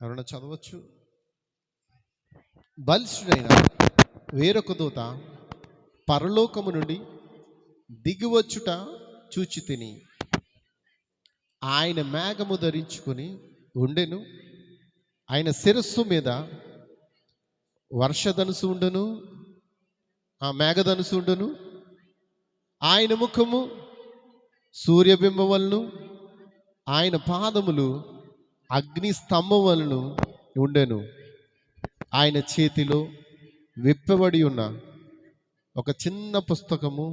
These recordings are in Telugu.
ఎవరైనా చదవచ్చు. బలిష్ఠుడైన వేరొక దూత పరలోకము నుండి దిగివచ్చుట చూచి తిని, ఆయన మేఘము ధరించుకొని ఉండెను. ఆయన శిరస్సు మీద వర్షధనుసు ఉండెను, ఆ మేఘధనుసు ఉండెను. ఆయన ముఖము సూర్యబింబం వలెను, ఆయన పాదములు అగ్ని స్తంభం వలెను ఉండెను. ఆయన చేతిలో విప్పబడి ఉన్న ఒక చిన్న పుస్తకము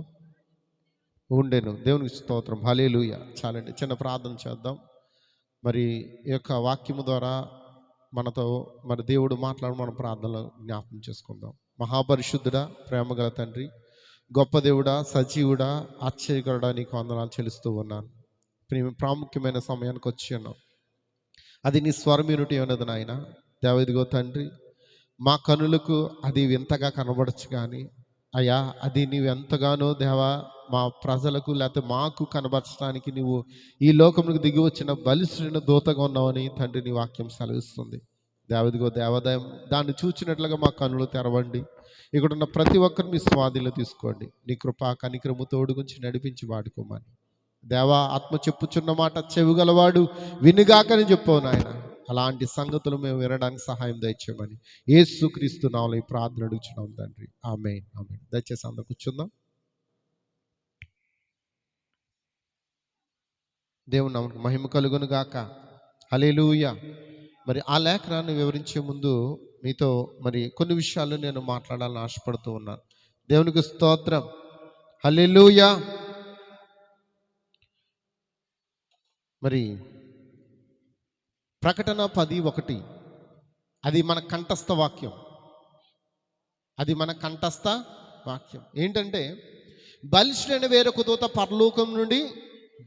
ఉండెను. దేవునికి స్తోత్రం, హల్లెలూయా. చాలండి, చిన్న ప్రార్థన చేద్దాం. మరి ఈ యొక్క వాక్యము ద్వారా మనతో మరి దేవుడు మన ప్రార్థనలో జ్ఞాపకం చేసుకుందాం. మహాపరిశుద్ధుడా, ప్రేమగల తండ్రి, గొప్ప దేవుడా, సజీవుడా, ఆశ్చర్యకరుడా, నీకు వందనాలు చెల్లిస్తూ ఉన్నాను. ప్రాముఖ్యమైన సమయానికి వచ్చి ఉన్నాం. అది నీ స్వరమీనుటి అన్నది నాయన. దేవదిగో తండ్రి, మా కనులకు అది వింతగా కనబడచ్చు, కానీ అయ్యా అది నీవు ఎంతగానో దేవా మా ప్రజలకు లేకపోతే మాకు కనబరచడానికి నువ్వు ఈ లోకంలోకి దిగి వచ్చిన బలిష్ఠుడైన దూతగా ఉన్నావని తండ్రి నీ వాక్యం సెలవిస్తుంది. దేవదిగో దేవాదాయం దాన్ని చూచినట్లుగా మా కనులు తెరవండి. ఇక్కడ ఉన్న ప్రతి ఒక్కరు మీ స్వాధీనంలో తీసుకోండి. నీ కృపా కనికరము తోడు గురించి నడిపించి వాడుకోమని దేవా, ఆత్మ చెప్పుచున్న మాట చెవిగలవాడు వినుగాకని చెప్పావు నాయన. అలాంటి సంగతులు మేము వినడానికి సహాయం దయచేయమని యేసుక్రీస్తు నామములో ఈ ప్రార్థన అడుగుచున్నాం తండ్రి, ఆమేన్, ఆమేన్. దయచేసి అందరూ కూర్చుందాం. దేవుని నామమునకు మహిమ కలుగును గాక. హల్లెలూయా. మరి ఆ లేఖనాన్ని వివరించే ముందు మీతో మరి కొన్ని విషయాలు నేను మాట్లాడాలని ఆశపడుతూ ఉన్నాను. దేవునికి స్తోత్రం, హల్లెలూయా. మరి ప్రకటన 10:1 అది మన కంఠస్థ వాక్యం. అది మన కంఠస్థ వాక్యం ఏంటంటే, బలిష్ఠుడైన వేరొక దూత పరలోకం నుండి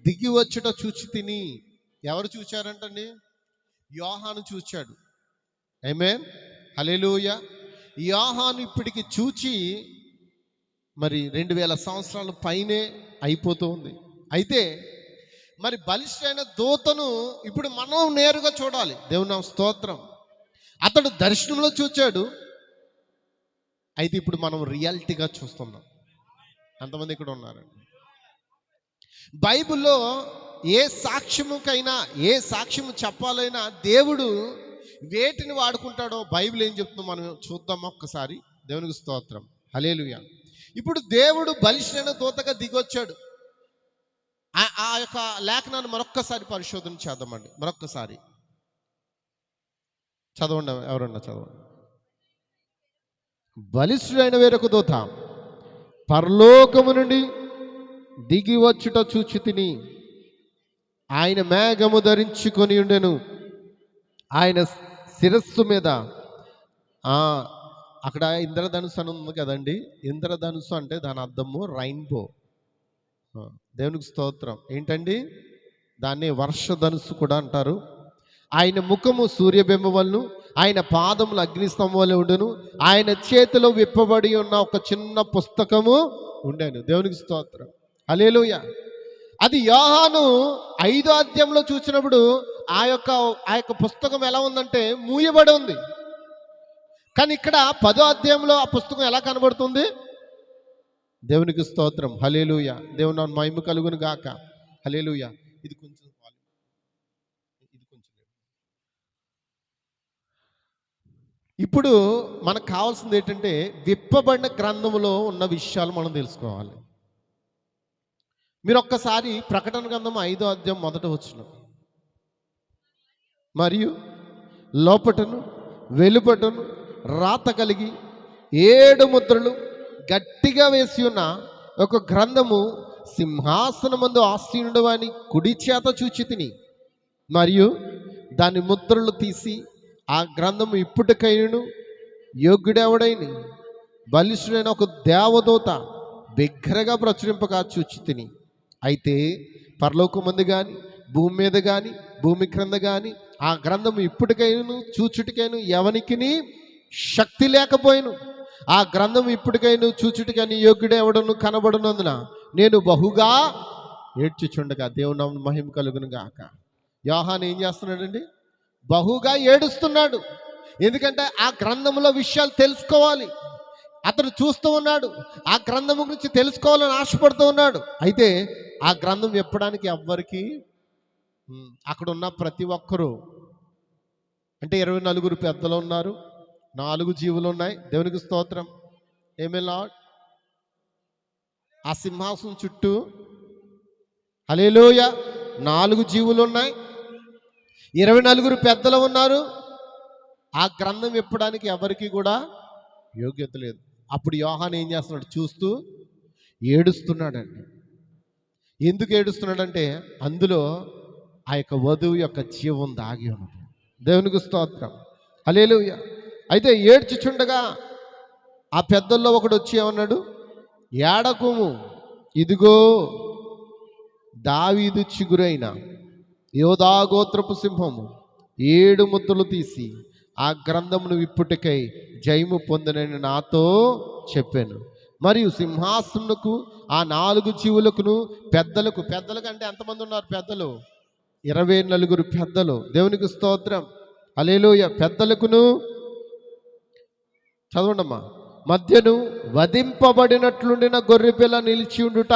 దిగి వచ్చుట చూచి తిని. ఎవరు చూచారంటండి? యోహాను చూచాడు. ఆమేన్, హల్లెలూయా. యోహాను ఇప్పటికి చూచి మరి 2000 సంవత్సరాల పైనే అయిపోతూ ఉంది. అయితే మరి బలిష్ఠుడైన దూతను ఇప్పుడు మనం నేరుగా చూడాలి. దేవుని నామ స్తోత్రం. అతడు దర్శనంలో చూచాడు, అయితే ఇప్పుడు మనం రియాలిటీగా చూస్తున్నాం. ఎంతమంది ఇక్కడ ఉన్నారండి? బైబిల్లో ఏ సాక్ష్యముకైనా, ఏ సాక్ష్యము చెప్పాలైనా దేవుడు వేటిని వాడుకుంటాడో బైబిల్ ఏం చెప్తుందో మనం చూద్దాం ఒక్కసారి. దేవునికి స్తోత్రం, హల్లెలూయా. ఇప్పుడు దేవుడు బలిష్ఠుడైన దూతగా దిగొచ్చాడు. ఆ యొక్క లేఖనాన్ని మరొక్కసారి పరిశోధన చేద్దామండి. మరొక్కసారి చదవండి, ఎవరన్నా చదవండి. బలిష్ఠుడైన వేరొక దూత పరలోకము నుండి దిగి వచ్చుట చూచి తిని, ఆయన మేఘము ధరించుకొని ఉండెను. ఆయన శిరస్సు మీద అక్కడ ఇంద్రధనుసు అని ఉంది కదండి. ఇంద్రధనుసు అంటే దాని అర్థము రైన్బో. దేవునికి స్తోత్రం. ఏంటండి? దాన్ని వర్షధనుసు కూడా అంటారు. ఆయన ముఖము సూర్యబింబం వలెను, ఆయన పాదములు అగ్నిస్తంభం వలె ఉండెను. ఆయన చేతిలో విప్పబడి ఉన్న ఒక చిన్న పుస్తకము ఉండెను. దేవునికి స్తోత్రం, హల్లెలూయా. అది యోహాను 5వ అధ్యాయంలో చూసినప్పుడు ఆ యొక్క పుస్తకం ఎలా ఉందంటే మూయబడి ఉంది. కానీ ఇక్కడ 10వ అధ్యాయంలో ఆ పుస్తకం ఎలా కనబడుతుంది? దేవునికి స్తోత్రం, హల్లెలూయా. దేవుని మహిమ కలుగును గాక, హల్లెలూయా. ఇది కొంచెం ఇప్పుడు మనకు కావాల్సింది ఏంటంటే, విప్పబడిన గ్రంథములో ఉన్న విషయాలు మనం తెలుసుకోవాలి. మీరు ఒక్కసారి ప్రకటన గ్రంథం 5వ అధ్యాయం 1వ వచనం. మరియు లోపటను వెలుపటను రాత కలిగి 7 ముద్రలు గట్టిగా వేసి ఉన్న ఒక గ్రంథము సింహాసనమందు ఆసీనుడు వాని కుడి చేత చూచి తిని, మరియు దాని ముద్రలు తీసి ఆ గ్రంథము ఇప్పటికైనను యోగ్యుడెవడైన బలిష్ఠుడైన ఒక దేవదూత బిగ్గరగా ప్రచురింపగా చూచి తిని. అయితే పరలోకమందు కానీ భూమి మీద కానీ భూమి క్రింద కానీ ఆ గ్రంథము ఇప్పటికైనను చూచుటికైను ఎవనికిని శక్తి లేకపోయిను. ఆ గ్రంథం ఇప్పటికైనా చూచుటికని యోగ్యుడెవడను కనబడినందున నేను బహుగా ఏడ్చుచుండగా. దేవుని నామమునకు మహిమ కలుగును గాక. యోహాను ఏం చేస్తున్నాడండి? బహుగా ఏడుస్తున్నాడు. ఎందుకంటే ఆ గ్రంథంలో విషయాలు తెలుసుకోవాలి. అతడు చూస్తూ ఉన్నాడు, ఆ గ్రంథం గురించి తెలుసుకోవాలని ఆశపడుతూ ఉన్నాడు. అయితే ఆ గ్రంథం చెప్పడానికి ఎవ్వరికి అక్కడ ఉన్న ప్రతి ఒక్కరూ, అంటే 24 పెద్దలు ఉన్నారు, 4 జీవులు ఉన్నాయి. దేవునికి స్తోత్రం. ఏమే లార్డ్. ఆ సింహాసనం చుట్టూ హల్లెలూయా 4 జీవులు ఉన్నాయి, 24 పెద్దలు ఉన్నారు. ఆ గ్రంథం విప్పడానికి ఎవరికి కూడా యోగ్యత లేదు. అప్పుడు యోహాను ఏం చేస్తున్నాడు? చూస్తూ ఏడుస్తున్నాడండి. ఎందుకు ఏడుస్తున్నాడంటే అందులో ఆ యొక్క వధువు యొక్క జీవం దాగి ఉన్నది. దేవునికి స్తోత్రం. హల్లెలూయా. అయితే ఏడ్చుచుండగా ఆ పెద్దల్లో ఒకడు వచ్చి ఏమన్నాడు? ఏడకుము, ఇదిగో దావీదు చిగురైన యోధా గోత్రపు సింహము 7 ముద్రలు తీసి ఆ గ్రంథమును విప్పుటకై జయము పొందనని నాతో చెప్పాను. మరియు సింహాసనకు ఆ 4 జీవులకును పెద్దలకు అంటే ఎంతమంది ఉన్నారు పెద్దలు? 24 పెద్దలు. దేవునికి స్తోత్రం. హల్లెలూయా. పెద్దలకును చదవండమ్మా. మధ్యను వధింపబడినట్లుండిన గొర్రెపిల్ల నిలిచి ఉండుట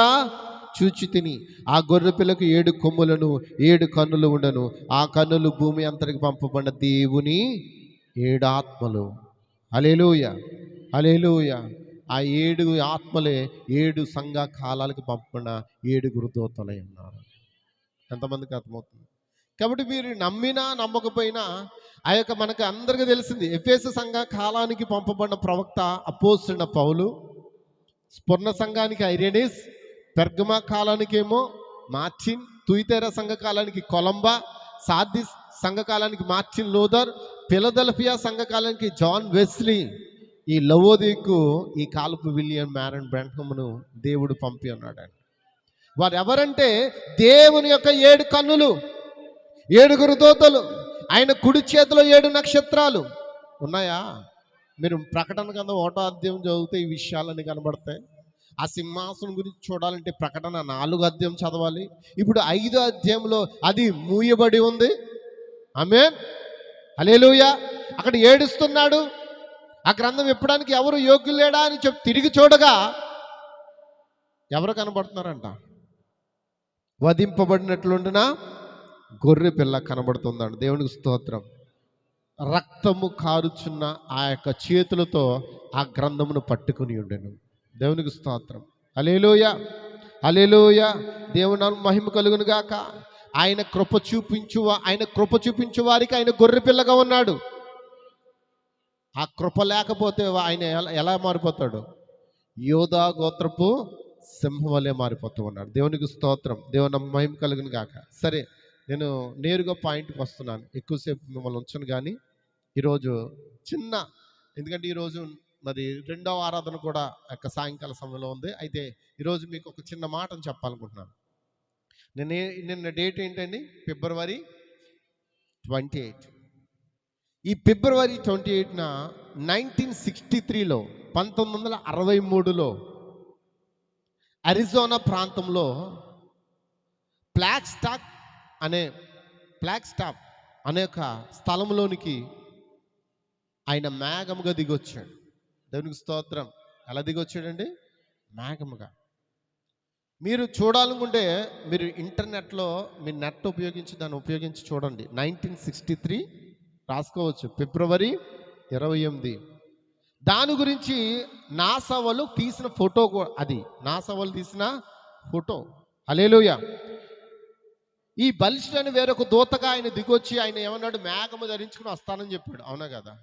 చూచి తిని, ఆ గొర్రెపిల్లకు 7 కొమ్ములను 7 కన్నులు ఉండను. ఆ కన్నులు భూమి అంతటికి పంపబడిన దేవుని 7 ఆత్మలు. హల్లెలూయా, హల్లెలూయా. ఆ 7 ఆత్మలే 7 సంఘ కాలాలకు పంపబడిన 7 దూతలై ఉన్నారు. ఎంతమందికి అర్థమవుతుంది? కాబట్టి మీరు నమ్మినా నమ్మకపోయినా ఆ యొక్క మనకు అందరికీ తెలిసింది, ఎఫెసు సంఘ కాలానికి పంపబడిన ప్రవక్త అపోస్తలుడైన పౌలు, స్ఫురణ సంఘానికి ఐరేనిస్, పెర్గమా కాలానికేమో మార్టిన్, తుయితెర సంఘ కాలానికి కొలంబా, సార్దిస్ సంఘ కాలానికి మార్టిన్ లూథర్, ఫిలదెల్ఫియా సంఘ కాలానికి జాన్ వెస్లీ, ఈ లవోదికు ఈ కాలపు విలియం మ్యారన్ బ్రాంహమ్ను దేవుడు పంపి ఉన్నాడు. వారు ఎవరంటే దేవుని యొక్క 7 కన్నులు, 7 దూతలు, ఆయన కుడి చేతిలో 7 నక్షత్రాలు ఉన్నాయా? మీరు ప్రకటన గ్రంథం 1వ అధ్యాయం చదివితే ఈ విషయాలన్నీ కనబడతాయి. ఆ సింహాసనం గురించి చూడాలంటే ప్రకటన 4వ అధ్యాయం చదవాలి. ఇప్పుడు 5వ అధ్యాయంలో అది మూయబడి ఉంది. ఆమేన్, హల్లెలూయా. అక్కడ ఏడుస్తున్నాడు. ఆ గ్రంథం విప్పడానికి ఎవరు యోగ్యులేడా అని చెప్పి తిరిగి చూడగా ఎవరు కనబడుతున్నారంట? వధింపబడినట్లుండిన గొర్రె పిల్ల కనబడుతుందండి. దేవునికి స్తోత్రం. రక్తము కారుచున్న ఆ యొక్క చేతులతో ఆ గ్రంథమును పట్టుకుని ఉండెను. దేవునికి స్తోత్రం. హల్లెలూయా, హల్లెలూయా. దేవుని మహిమ కలుగును గాక. ఆయన కృప చూపించు వారికి ఆయన గొర్రె పిల్లగా ఉన్నాడు. ఆ కృప లేకపోతే ఆయన ఎలా మారిపోతాడు? యోధా గోత్రపు సింహం వలె మారిపోతూ ఉన్నాడు. దేవునికి స్తోత్రం. దేవుని మహిమ కలుగును గాక. సరే, నేను నేరుగా పాయింట్కి వస్తున్నాను. ఎక్కువసేపు మిమ్మల్ని ఉంచను. కానీ ఈరోజు ఎందుకంటే ఈరోజు మరి 2వ ఆరాధన కూడా యొక్క సాయంకాల సమయంలో ఉంది. అయితే ఈరోజు మీకు ఒక చిన్న మాటను చెప్పాలనుకుంటున్నాను. నిన్న డేట్ ఏంటండి? ఫిబ్రవరి 28. ఈ ఫిబ్రవరి 28న 1963లో 1963లో అరిజోనా ప్రాంతంలో ఫ్లాగ్స్టాఫ్ అనే ఒక స్థలంలోనికి ఆయన మేఘముగా దిగొచ్చాడు. దేవునికి స్తోత్రం. ఎలా దిగొచ్చాడండి? మేఘముగా. మీరు చూడాలనుకుంటే మీరు ఇంటర్నెట్లో మీ నెట్ దాన్ని ఉపయోగించి చూడండి. 1963 రాసుకోవచ్చు, ఫిబ్రవరి 28. దాని గురించి నాసా వాళ్ళు తీసిన ఫోటో, అది నాసా వాళ్ళు తీసిన ఫోటో. హల్లెలూయా. ఈ బలిష్ఠుడని వేరొక దూతగా ఆయన దిగొచ్చి ఆయన ఏమన్నాడు? మేఘము ధరించుకుని వస్తానని చెప్పాడు. అవునా కదా?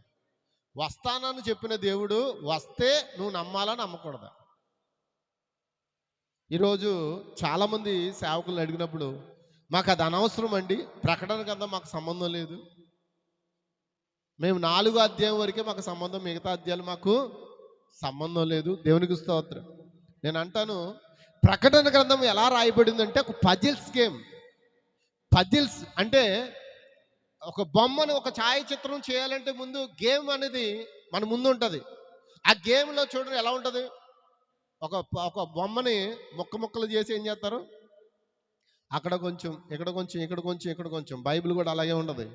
వస్తానని చెప్పిన దేవుడు వస్తే నువ్వు నమ్మాలా నమ్మకూడదా? ఈరోజు చాలామంది సేవకులను అడిగినప్పుడు మాకు అది అనవసరం అండి, ప్రకటన గ్రంథం మాకు సంబంధం లేదు, మేము 4వ అధ్యాయం వరకే మాకు సంబంధం, మిగతా అధ్యాయాలు మాకు సంబంధం లేదు. దేవునికి స్తోత్రం. నేను అంటాను, ప్రకటన గ్రంథం ఎలా రాయబడిందంటే ఒక పజిల్స్ గేమ్. పజిల్స్ అంటే ఒక బొమ్మను, ఒక ఛాయాచిత్రం చేయాలంటే ముందు గేమ్ అనేది మన ముందు ఉంటుంది. ఆ గేమ్లో చూడండి ఎలా ఉంటుంది. ఒక బొమ్మని ముక్కలు చేసి ఏం చేస్తారు? అక్కడ కొంచెం, ఇక్కడ కొంచెం, ఇక్కడ కొంచెం, ఇక్కడ కొంచెం. బైబిల్ కూడా అలాగే ఉండదు.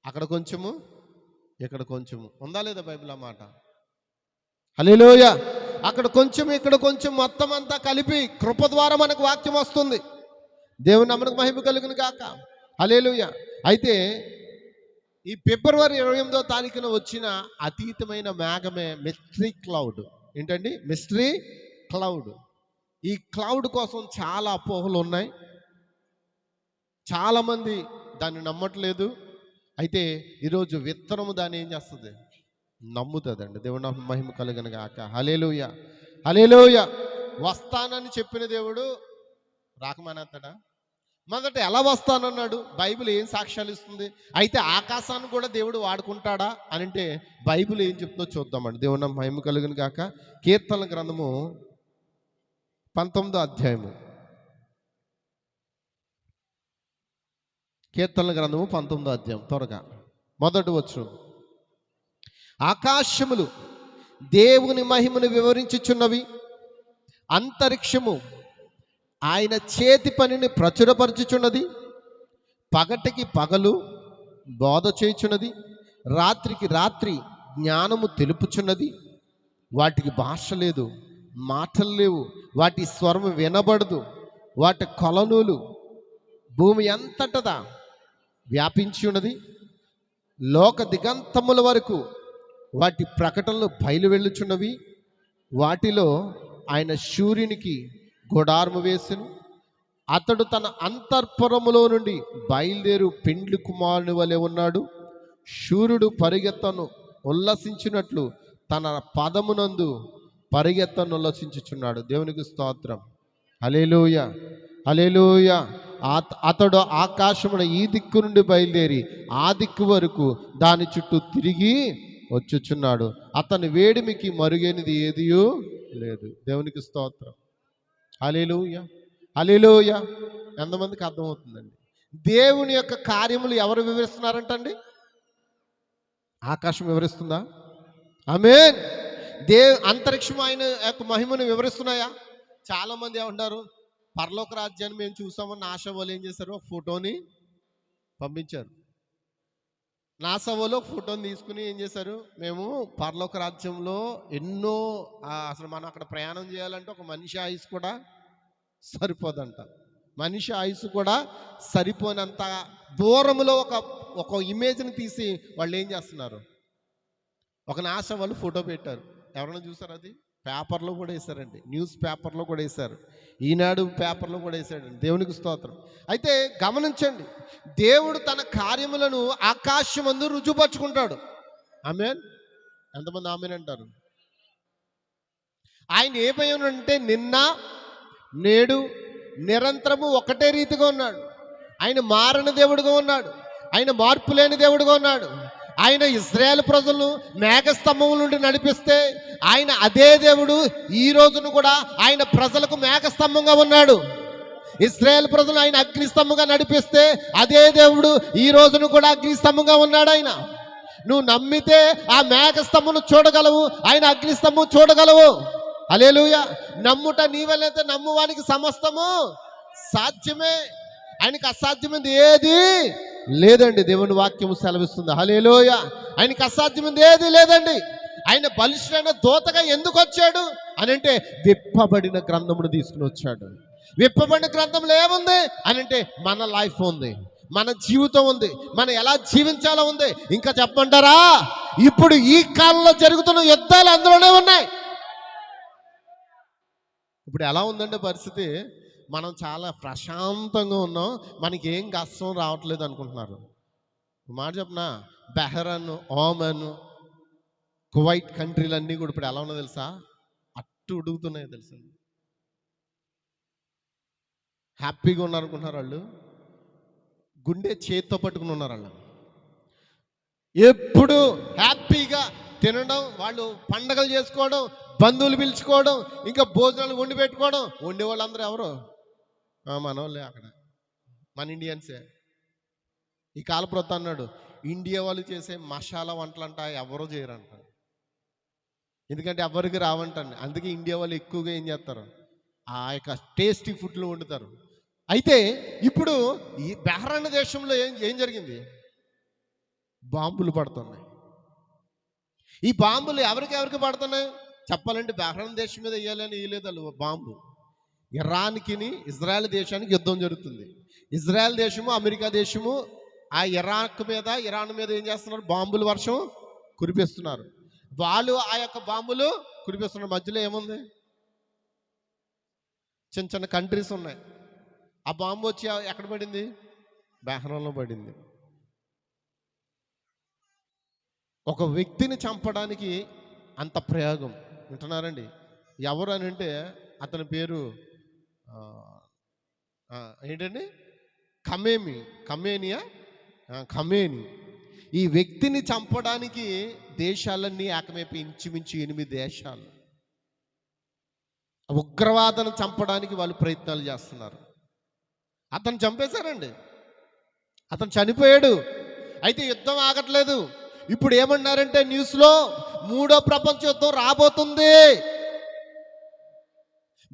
అక్కడ కొంచెము ఇక్కడ కొంచెము. ఉందా లేదా బైబిల్ ఆ మాట? హల్లెలూయా. అక్కడ కొంచెం ఇక్కడ కొంచెం మొత్తం అంతా కలిపి కృప ద్వారా మనకు వాక్యం వస్తుంది. దేవుని నామమునకు మహిమ కలుగును గాక. హల్లెలూయా. అయితే ఈ ఫిబ్రవరి 28వ తారీఖున వచ్చిన అతీతమైన మేఘమే మిస్టరీ క్లౌడ్. ఏంటండి? Mystery cloud. ఈ క్లౌడ్ కోసం చాలా అపోహలు ఉన్నాయి. చాలామంది దాన్ని నమ్మట్లేదు. అయితే ఈరోజు విత్తనము దాన్ని ఏం చేస్తుంది? నమ్ముతుందండి. దేవుని నామమునకు మహిమ కలుగును గాక. హల్లెలూయా. హల్లెలూయా. వస్తానని చెప్పిన దేవుడు రాకమానేస్తాడా? మొదట ఎలా వస్తానన్నాడు? బైబిల్ ఏం సాక్ష్యాలు ఇస్తుంది? అయితే ఆకాశాన్ని కూడా దేవుడు వాడుకుంటాడా అని అంటే బైబిల్ ఏం చెప్తుందో చూద్దామండి. దేవుని నామమునకు మహిమ కలుగును గాక. కీర్తనల గ్రంథము 19వ అధ్యాయము. కీర్తనల గ్రంథము 19వ అధ్యాయం. త్వరగా మొదటి వచనం. ఆకాశములు దేవుని మహిమను వివరించుచున్నవి, అంతరిక్షము ఆయన చేతి పనిని ప్రచురపరచుచున్నది. పగటికి పగలు బోధ చేయుచున్నది, రాత్రికి రాత్రి జ్ఞానము తెలుపుచున్నది. వాటికి భాష లేదు, మాటలు లేవు, వాటి స్వరము వినబడదు. వాటి కొలనులు భూమి అంతటా వ్యాపించి ఉన్నది. లోక దిగంతముల వరకు వాటి ప్రకటనలు బయలు వెళ్ళుచున్నవి. వాటిలో ఆయన సూర్యునికి గుడారము వేసెను. అతడు తన అంతఃపురములో నుండి బయలుదేరు పెండ్లి కుమారుని వలె ఉన్నాడు. సూర్యుడు పరిగెత్తను ఉల్లసించినట్లు తన పదమునందు పరిగెత్తను ఉల్లసించుచున్నాడు. దేవునికి స్తోత్రం. హల్లెలూయా. హల్లెలూయా. అతడు ఆకాశమున ఈ దిక్కు నుండి బయలుదేరి ఆ దిక్కు వరకు దాని చుట్టూ తిరిగి వచ్చుచున్నాడు. అతని వేడిమికి మరుగైనది ఏదియూ లేదు. దేవునికి స్తోత్రం. హల్లెలూయా. హల్లెలూయా. ఎంతమందికి అర్థమవుతుందండి? దేవుని యొక్క కార్యములు ఎవరు వివరిస్తున్నారంటండి? ఆకాశం వివరిస్తుందా? ఆమేన్. అంతరిక్షం ఆయన యొక్క మహిమను వివరిస్తున్నాయా? చాలామంది ఏమంటారు, పరలోక రాజ్యాన్ని మేము చూసామని నాసా వాళ్ళు ఏం చేశారు? ఒక ఫోటోని పంపించారు. నాసా వాళ్ళు ఒక ఫోటోని తీసుకుని ఏం చేశారు? మేము పరలోక రాజ్యంలో ఎన్నో అసలు మనం అక్కడ ప్రయాణం చేయాలంటే ఒక మనిషి ఆయుష్ కూడా సరిపోదంట. మనిషి ఆయుష్ కూడా సరిపోనంత దూరంలో ఒక ఇమేజ్ని తీసి వాళ్ళు ఏం చేస్తున్నారు? ఒక నాసా వాళ్ళు ఫోటో పెట్టారు. ఎవరైనా చూసారు? అది పేపర్లో కూడా వేశారండి, న్యూస్ పేపర్లో కూడా వేశారు, ఈనాడు పేపర్లో కూడా వేశాడండి. దేవునికి స్తోత్రం. అయితే గమనించండి, దేవుడు తన కార్యములను ఆకాశమందు రుజుపరుచుకుంటాడు. ఆమేన్. ఎంతమంది ఆమేన్ అంటారు? ఆయన ఏమయ్యానంటే నిన్న నేడు నిరంతరము ఒకటే రీతిగా ఉన్నాడు. ఆయన మారని దేవుడుగా ఉన్నాడు. ఆయన మార్పు లేని దేవుడుగా ఉన్నాడు. ఆయన ఇశ్రాయేలు ప్రజలను మేఘస్తంభం నుండి నడిపిస్తే ఆయన అదే దేవుడు ఈ రోజును కూడా ఆయన ప్రజలకు మేఘస్తంభంగా ఉన్నాడు. ఇశ్రాయేలు ప్రజలు ఆయన అగ్నిస్తంభంగా నడిపిస్తే అదే దేవుడు ఈ రోజును కూడా అగ్నిస్తంభంగా ఉన్నాడు. ఆయన నువ్వు నమ్మితే ఆ మేఘస్తంభం చూడగలవు, ఆయన అగ్నిస్తంభం చూడగలవు. హల్లెలూయా. నమ్ముట నీవెళ్ళైతే నమ్మువానికి సమస్తము సాధ్యమే. ఆయనకి అసాధ్యమైంది ఏది లేదండి. దేవుని వాక్యము సెలవిస్తుంది. హల్లెలూయా. ఆయనకి అసాధ్యమైంది ఏది లేదండి. ఆయన బలిష్ఠైన దూతగా ఎందుకు వచ్చాడు అని అంటే విప్పబడిన గ్రంథమును తీసుకుని వచ్చాడు. విప్పబడిన గ్రంథంలో ఏముంది అని అంటే మన లైఫ్ ఉంది, మన జీవితం ఉంది, మనం ఎలా జీవించాలో ఉంది. ఇంకా చెప్పమంటారా? ఇప్పుడు ఈ కాలంలో జరుగుతున్న యుద్ధాలు అందులోనే ఉన్నాయి. ఇప్పుడు ఎలా ఉందంటే పరిస్థితి, మనం చాలా ప్రశాంతంగా ఉన్నాం, మనకి ఏం కష్టం రావట్లేదు అనుకుంటున్నారు. మాట చెప్పనా? బెహ్రాన్, ఓమన్, కువైట్ కంట్రీలన్నీ కూడా ఇప్పుడు ఎలా ఉన్నదో తెలుసా? అట్టు ఉడుగుతున్నాయి తెలుసా? హ్యాపీగా ఉన్నారు అనుకుంటున్నారు వాళ్ళు. గుండె చేత్తో పట్టుకుని ఉన్నారు వాళ్ళు. ఎప్పుడు హ్యాపీగా తినడం, వాళ్ళు పండగలు చేసుకోవడం, బంధువులు పిలుచుకోవడం, ఇంకా భోజనాలు వండి పెట్టుకోవడం. వండే వాళ్ళందరూ ఎవరు? మన వాళ్ళే, అక్కడ మన ఇండియన్సే. ఈ కాలప్రత అన్నాడు, ఇండియా వాళ్ళు చేసే మసాలా వంటలంట ఎవరో చేయరంట. ఎందుకంటే ఎవరికి రావంటండి. అందుకే ఇండియా వాళ్ళు ఎక్కువగా ఏం చేస్తారు? ఆ యొక్క టేస్టీ ఫుడ్లు వండుతారు. అయితే ఇప్పుడు ఈ బెహ్రాన్ దేశంలో ఏం జరిగింది? బాంబులు పడుతున్నాయి. ఈ బాంబులు ఎవరికి పడుతున్నాయి చెప్పాలంటే బహ్రెయిన్ దేశం మీద వేయాలని వేయలేదు వాళ్ళు బాంబు. ఇరాన్కి ఇజ్రాయెల్ దేశానికి యుద్ధం జరుగుతుంది. ఇజ్రాయెల్ దేశము అమెరికా దేశము ఆ ఇరాన్ మీద ఏం చేస్తున్నారు? బాంబుల వర్షం కురిపిస్తున్నారు. వాళ్ళు ఆ యొక్క బాంబులు కురిపిస్తున్నారు. మధ్యలో ఏముంది? చిన్న చిన్న కంట్రీస్ ఉన్నాయి. ఆ బాంబు వచ్చి ఎక్కడ పడింది? బహ్రెయిన్లో పడింది. ఒక వ్యక్తిని చంపడానికి అంత ప్రయోగం. వింటున్నారండి? ఎవరు అని అంటే అతని పేరు ఏంటండి? ఖమేని. ఈ వ్యక్తిని చంపడానికి దేశాలన్నీ ఏకమైపోయి ఇంచుమించు 8 దేశాలు ఉగ్రవాదను చంపడానికి వాళ్ళు ప్రయత్నాలు చేస్తున్నారు. అతను చంపేశారండి. అతను చనిపోయాడు. అయితే యుద్ధం ఆగట్లేదు. ఇప్పుడు ఏమన్నారంటే న్యూస్లో 3వ ప్రపంచ యుద్ధం రాబోతుంది.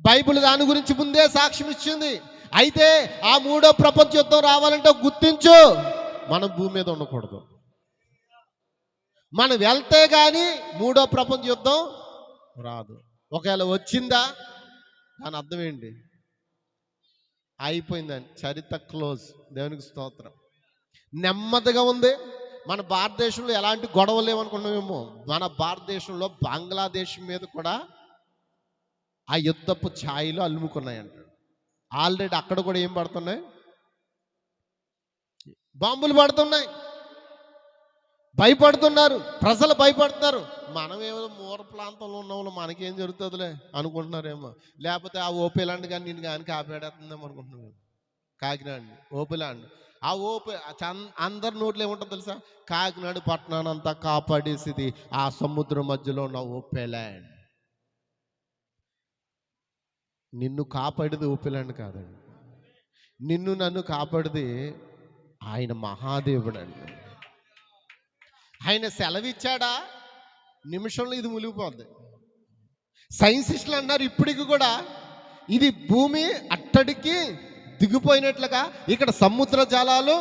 బైబిల్ దాని గురించి ముందే సాక్ష్యం ఇచ్చింది. అయితే ఆ 3వ ప్రపంచ యుద్ధం రావాలంటే గుర్తించు, మనం భూమి మీద ఉండకూడదు. మనం వెళ్తే కానీ 3వ ప్రపంచ యుద్ధం రాదు. ఒకవేళ వచ్చిందా దాని అర్థం ఏంటి? అయిపోయిందని, చరిత్ర క్లోజ్. దేవునికి స్తోత్రం. నెమ్మదిగా ఉంది. మన భారతదేశంలో ఎలాంటి గొడవలు లేవనుకున్నామేమో, మన భారతదేశంలో బంగ్లాదేశ్ మీద కూడా ఆ యుద్ధపు ఛాయలు అల్లుముకున్నాయంట. ఆల్రెడీ అక్కడ కూడా ఏం పడుతున్నాయి? బాంబులు పడుతున్నాయి. భయపడుతున్నారు, ప్రజలు భయపడుతున్నారు. మనమేమో మూర ప్రాంతంలో ఉన్న వాళ్ళు మనకేం జరుగుతుందిలే అనుకుంటున్నారేమో. లేకపోతే ఆ ఓపీలాండ్ కానీ నేను కానీ కాపాడేస్తుందేమో అనుకుంటున్నాం. కాకినాడ ఓపీలాండ్, ఆ అందరి నోట్లో ఏముంటుంది తెలుసా? కాకినాడ పట్టణాన్ని అంతా కాపాడేసింది ఆ సముద్రం మధ్యలో ఉన్న ఓపీలాండ్. నిన్ను కాపాడేది ఓపీలాండ్ కాదండి, నిన్ను నన్ను కాపాడేది ఆయన మహాదేవుడు అండి. ఆయన సెలవిచ్చాడా నిమిషంలో ఇది మునిగిపోద్ది. సైంటిస్టులు అన్నారు ఇప్పటికి కూడా ఇది భూమి అట్టడికి దిగిపోయినట్లుగా, ఇక్కడ సముద్ర జలాలు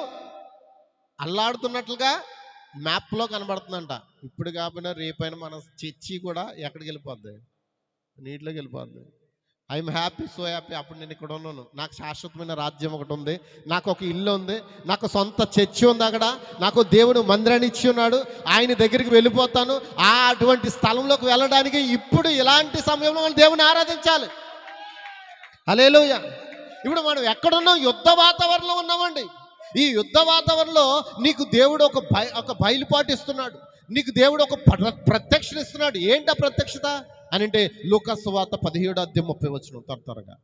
అల్లాడుతున్నట్లుగా మ్యాప్లో కనబడుతుందంట. ఇప్పుడు కాకపోయినా రేపైనా మన చర్చి కూడా ఎక్కడికి వెళ్ళిపోద్ది? నీటిలోకి వెళ్ళిపోద్ది. I'm happy, so happy. అప్పుడు నేను ఇక్కడ ఉన్నాను, నాకు శాశ్వతమైన రాజ్యం ఒకటి ఉంది, నాకు ఒక ఇల్లు ఉంది, నాకు సొంత చర్చి ఉంది, అక్కడ నాకు దేవుడు మందిరాన్ని ఇచ్చి ఉన్నాడు, ఆయన దగ్గరికి వెళ్ళిపోతాను. అటువంటి స్థలంలోకి వెళ్ళడానికి ఇప్పుడు ఇలాంటి సమయంలో మనం దేవుని ఆరాధించాలి. హల్లెలూయా. ఇప్పుడు మనం ఎక్కడున్నాం? యుద్ధ వాతావరణంలో ఉన్నామండి. ఈ యుద్ధ వాతావరణంలో నీకు దేవుడు ఒక బయలుపాటు ఇస్తున్నాడు, నీకు దేవుడు ఒక ప్రత్యక్షత ఇస్తున్నాడు. ఏంటా ప్రత్యక్షత అని అంటే లూకాసు సువార్త 17:30 త్వరగా.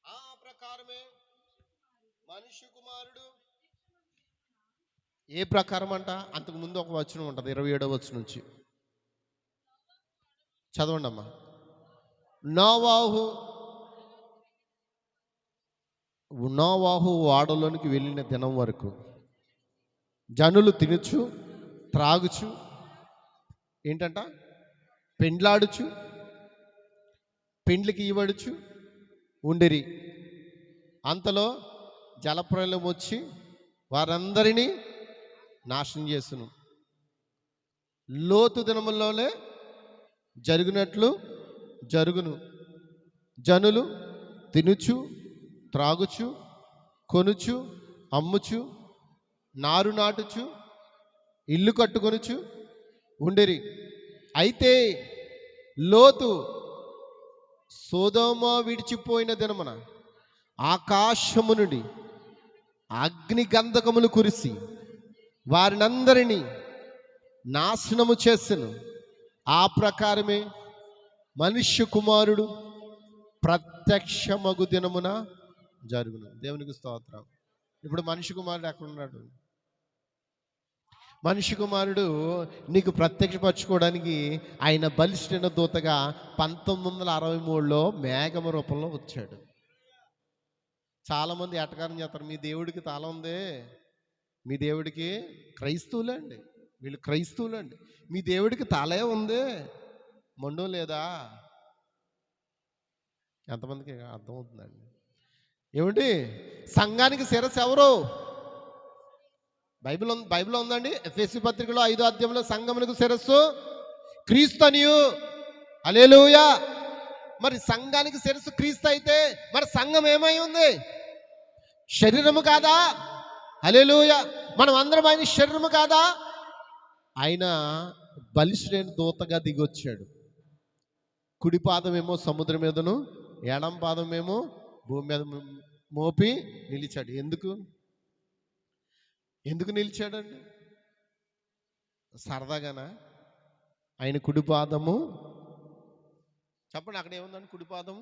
ఆ ప్రకారమే మనిషి కుమారుడు. ఏ ప్రకారం అంట? అంతకు ముందు ఒక వచనం ఉంటుంది, 27వ వచనం నుంచి చదవండి అమ్మా. నోవాహు వాడలోనికి వెళ్ళిన దినం వరకు జనులు తినచ్చు, త్రాగుచు, ఏంటంట, పెండ్లాడుచు, పెండ్లికి ఇవ్వడుచు ఉండిరి. అంతలో జలప్రలయం వచ్చి వారందరినీ నాశనం చేసును. లోతు దినముల్లోనే జరిగినట్లు జరుగును. జనులు తినుచు, త్రాగుచు, కొనుచు, అమ్ముచు, నారు నాటుచు, ఇల్లు కట్టుకొనుచు ఉండిరి. అయితే లోతు సొదొమ విడిచిపోయిన దినమున ఆకాశము నుండి అగ్ని గంధకములు కురిసి వారినందరినీ నాశనము చేసెను. ఆ ప్రకారమే మనుష్య కుమారుడు ప్రత్యక్షమగు దినమున జరుగును. దేవునికి స్తోత్రం. ఇప్పుడు మనిషి కుమారుడు ఎక్కడున్నాడు? మనిషి కుమారుడు నీకు ప్రత్యక్షపరచుకోవడానికి ఆయన బలిష్ఠైన దూతగా 1963లో మేఘమ రూపంలో వచ్చాడు. చాలామంది ఎటకారం చేస్తారు, మీ దేవుడికి తల ఉంది, మీ దేవుడికి. క్రైస్తవులే అండి, వీళ్ళు క్రైస్తవులు అండి. మీ దేవుడికి తలే ఉంది, మొండం లేదా? ఎంతమందికి అర్థమవుతుందండి? ఏమిటి? సంఘానికి శిరస్సు ఎవరు? బైబిల్లో ఉందండి. ఎఫెసీ పత్రికలో 5వ అధ్యాయంలో సంఘమునకు శిరస్సు క్రీస్తు అనియు. హల్లెలూయా. మరి సంఘానికి శిరస్సు క్రీస్తు అయితే మరి సంఘం ఏమై ఉంది? శరీరము కాదా? హల్లెలూయా. మనం అందరం ఆయన శరీరము కాదా? ఆయన బలిష్ఠైన దూతగా దిగొచ్చాడు. కుడి పాదమేమో సముద్రం మీదను, ఎడం పాదమేమో భూమి మీద మోపి నిలిచాడు. ఎందుకు నిలిచాడండి? సరదాగానా? ఆయన కుడి పాదము, చెప్పండి అక్కడ ఏముందండి? కుడి పాదము,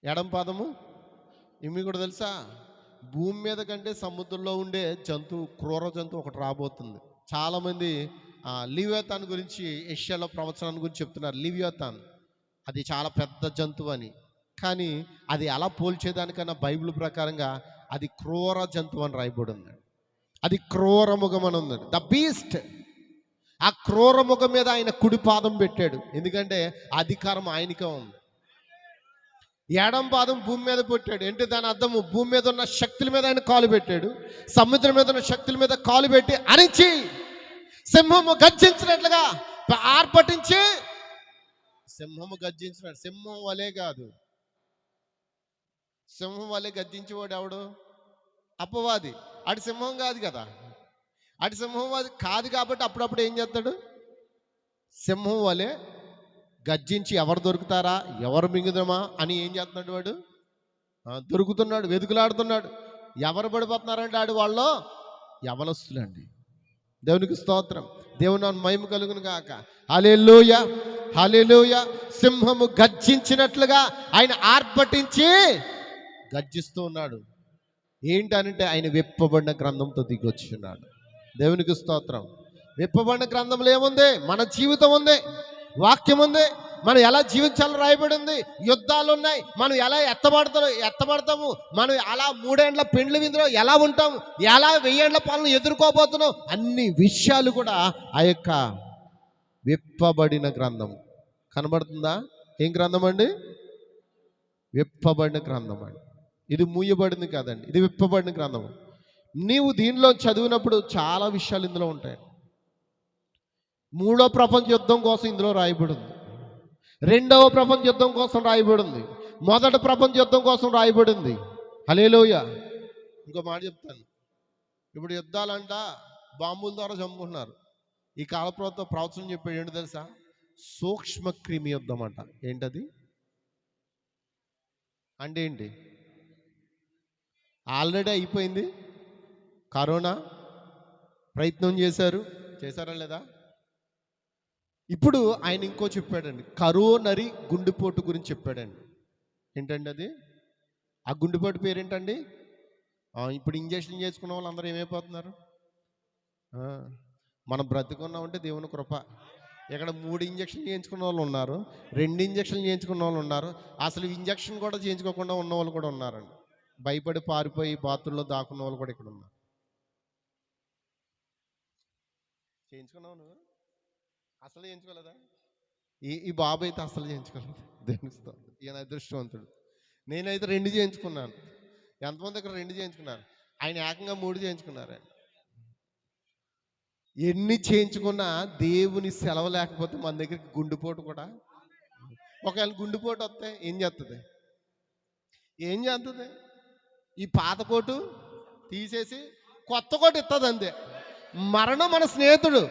ఎడం పాదము. ఇవి కూడా తెలుసా? భూమి మీద కంటే సముద్రంలో ఉండే జంతువు, క్రూర జంతువు ఒకటి రాబోతుంది. చాలామంది లివియతాన్ గురించి, ఏషియాలో ప్రవచనాన్ని గురించి చెప్తున్నారు. లివియతాన్ అది చాలా పెద్ద జంతువు అని. కానీ అది ఎలా పోల్చేదానికన్నా బైబిల్ ప్రకారంగా అది క్రూర జంతువు అని రాయబడి ఉంది. అది క్రూర ముఖం అని ఉంది. The beast. ఆ క్రూర ముఖం మీద ఆయన కుడి పాదం పెట్టాడు. ఎందుకంటే అధికారం ఆయనకే ఉంది. ఎడం పాదం భూమి మీద పెట్టాడు. ఏంటి దాని అర్థము? భూమి మీద ఉన్న శక్తుల మీద ఆయన కాలు పెట్టాడు. సముద్రం మీద ఉన్న శక్తుల మీద కాలు పెట్టి అణిచి సింహము గర్జించినట్లుగా ఆర్భటించి, సింహము గర్జించినాడు. సింహం వలే కాదు, సింహం వలె గర్జించేవాడు ఎవడు? అపవాది. అటు సింహం కాదు కదా. అటు సింహం కాదు కాబట్టి అప్పుడప్పుడు ఏం చేస్తాడు? సింహం వలె గర్జించి ఎవరు దొరుకుతారా, ఎవరు మింగుదామా అని ఏం చేస్తున్నాడు వాడు? దొరుకుతున్నాడు, వెతుకులాడుతున్నాడు. ఎవరు పడిపోతున్నారంటే ఆడు వాళ్ళు యవనస్తులండి. దేవునికి స్తోత్రం. దేవుని మహిమ కలుగును గాక. హల్లెలూయా, హల్లెలూయా. సింహము గర్జించినట్లుగా ఆయన ఆర్భటించి గర్జిస్తూ ఉన్నాడు. ఏంటనంటే ఆయన విప్పబడిన గ్రంథంతో దిగొచ్చున్నాడు. దేవునికి స్తోత్రం. విప్పబడిన గ్రంథంలో ఏముంది? మన జీవితం ఉంది, వాక్యం ఉంది, మనం ఎలా జీవించాలని రాయబడి ఉంది. యుద్ధాలు ఉన్నాయి, మనం ఎలా ఎత్తబడతాము, మనం అలా 3 ఏండ్ల పెండ్లి విందులో ఎలా ఉంటాము, ఎలా 1000 ఏండ్ల పాలన ఎదుర్కోబోతున్నాం, అన్ని విషయాలు కూడా ఆ యొక్క విప్పబడిన గ్రంథం. కనబడుతుందా? ఏం గ్రంథం అండి? విప్పబడిన గ్రంథం అండి. ఇది మూయబడింది కాదండి, ఇది విప్పబడిన గ్రంథం. నీవు దీనిలో చదివినప్పుడు చాలా విషయాలు ఇందులో ఉంటాయి. 3వ ప్రపంచ యుద్ధం కోసం ఇందులో రాయబడింది. 2వ ప్రపంచ యుద్ధం కోసం రాయబడింది. 1వ ప్రపంచ యుద్ధం కోసం రాయబడింది. హల్లెలూయా. ఇంకో మాట చెప్తాను. ఇప్పుడు యుద్ధాలంట బాంబుల ద్వారా చంపుకుంటున్నారు. ఈ కాల ప్రవచనం చెప్పాడు. ఏంటి తెలుసా? సూక్ష్మ క్రిమి యుద్ధం అంట. ఏంటది అంటే? ఏంటి? ఆల్రెడీ అయిపోయింది. కరోనా ప్రయత్నం చేశారా లేదా? ఇప్పుడు ఆయన ఇంకో చెప్పాడండి, కరోనరీ గుండెపోటు గురించి చెప్పాడండి. ఏంటండి అది? ఆ గుండెపోటు పేరేంటండి? ఇప్పుడు ఇంజక్షన్ చేసుకున్న వాళ్ళందరూ ఏమైపోతున్నారు? మనం బ్రతుకున్నామంటే దేవుని కృప. ఇక్కడ 3 ఇంజక్షన్లు చేయించుకున్న వాళ్ళు ఉన్నారు, 2 ఇంజక్షన్లు చేయించుకున్న వాళ్ళు ఉన్నారు, అసలు ఇంజక్షన్ కూడా చేయించుకోకుండా ఉన్న వాళ్ళు కూడా ఉన్నారండి. భయపడి పారిపోయి బాత్రూంలో దాక్కున్న వాళ్ళు కూడా ఇక్కడ ఉన్నారు. చేయించుకున్నావు నువ్వు? అసలు చేయించుకోలేదా? ఈ బాబు అయితే అసలు చేయించుకోలేదు. దేవునితో ఈయన అదృష్టవంతుడు. నేనైతే 2 చేయించుకున్నాను. ఎంతమంది ఇక్కడ 2 చేయించుకున్నారు? ఆయన ఏకంగా 3 చేయించుకున్నారు. ఎన్ని చేయించుకున్నా దేవుని సెలవు లేకపోతే మన దగ్గరికి గుండెపోటు కూడా. ఒకవేళ గుండెపోటు వస్తే ఏం చేస్తుంది? ఈ పాత కోటు తీసేసి కొత్త కోటు ఇస్తుంది అంతే. మరణం మన స్నేహితుడు,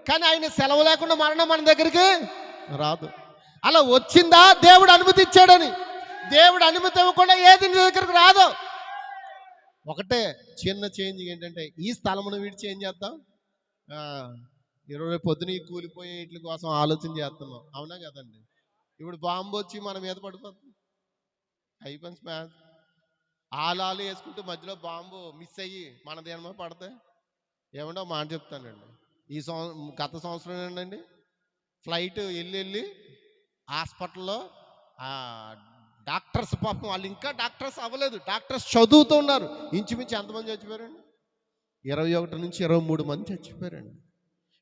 కానీ ఆయన సెలవు లేకుండా మరణం మన దగ్గరికి రాదు. అలా వచ్చిందా దేవుడు అనుమతి ఇచ్చాడని. దేవుడు అనుమతి ఇవ్వకుండా ఏది నీ దగ్గరికి రాదు. ఒకటే చిన్న చేంజ్ ఏంటంటే, ఈ స్థలమును విడిచి ఏం చేద్దాం? 20 పొద్దున కూలిపోయే వీటి కోసం ఆలోచన చేస్తున్నాం. అవునా కదండి? ఇప్పుడు బాంబు వచ్చి మన మీద పడిపోతుంది, అయిపోయింది స్మాష్. ఆలాలు వేసుకుంటూ మధ్యలో బాంబు మిస్ అయ్యి మన దేని మీద పడితే ఏమంటే మాట చెప్తానండి. గత సంవత్సరం ఏంటండి, ఫ్లైట్ వెళ్ళి హాస్పిటల్లో డాక్టర్స్ పాపం వాళ్ళు ఇంకా డాక్టర్స్ అవ్వలేదు, డాక్టర్స్ చదువుతూ ఉన్నారు. ఇంచుమించు ఎంతమంది చచ్చిపోయారండి? 21 నుంచి 23 మంది చచ్చిపోయారండి.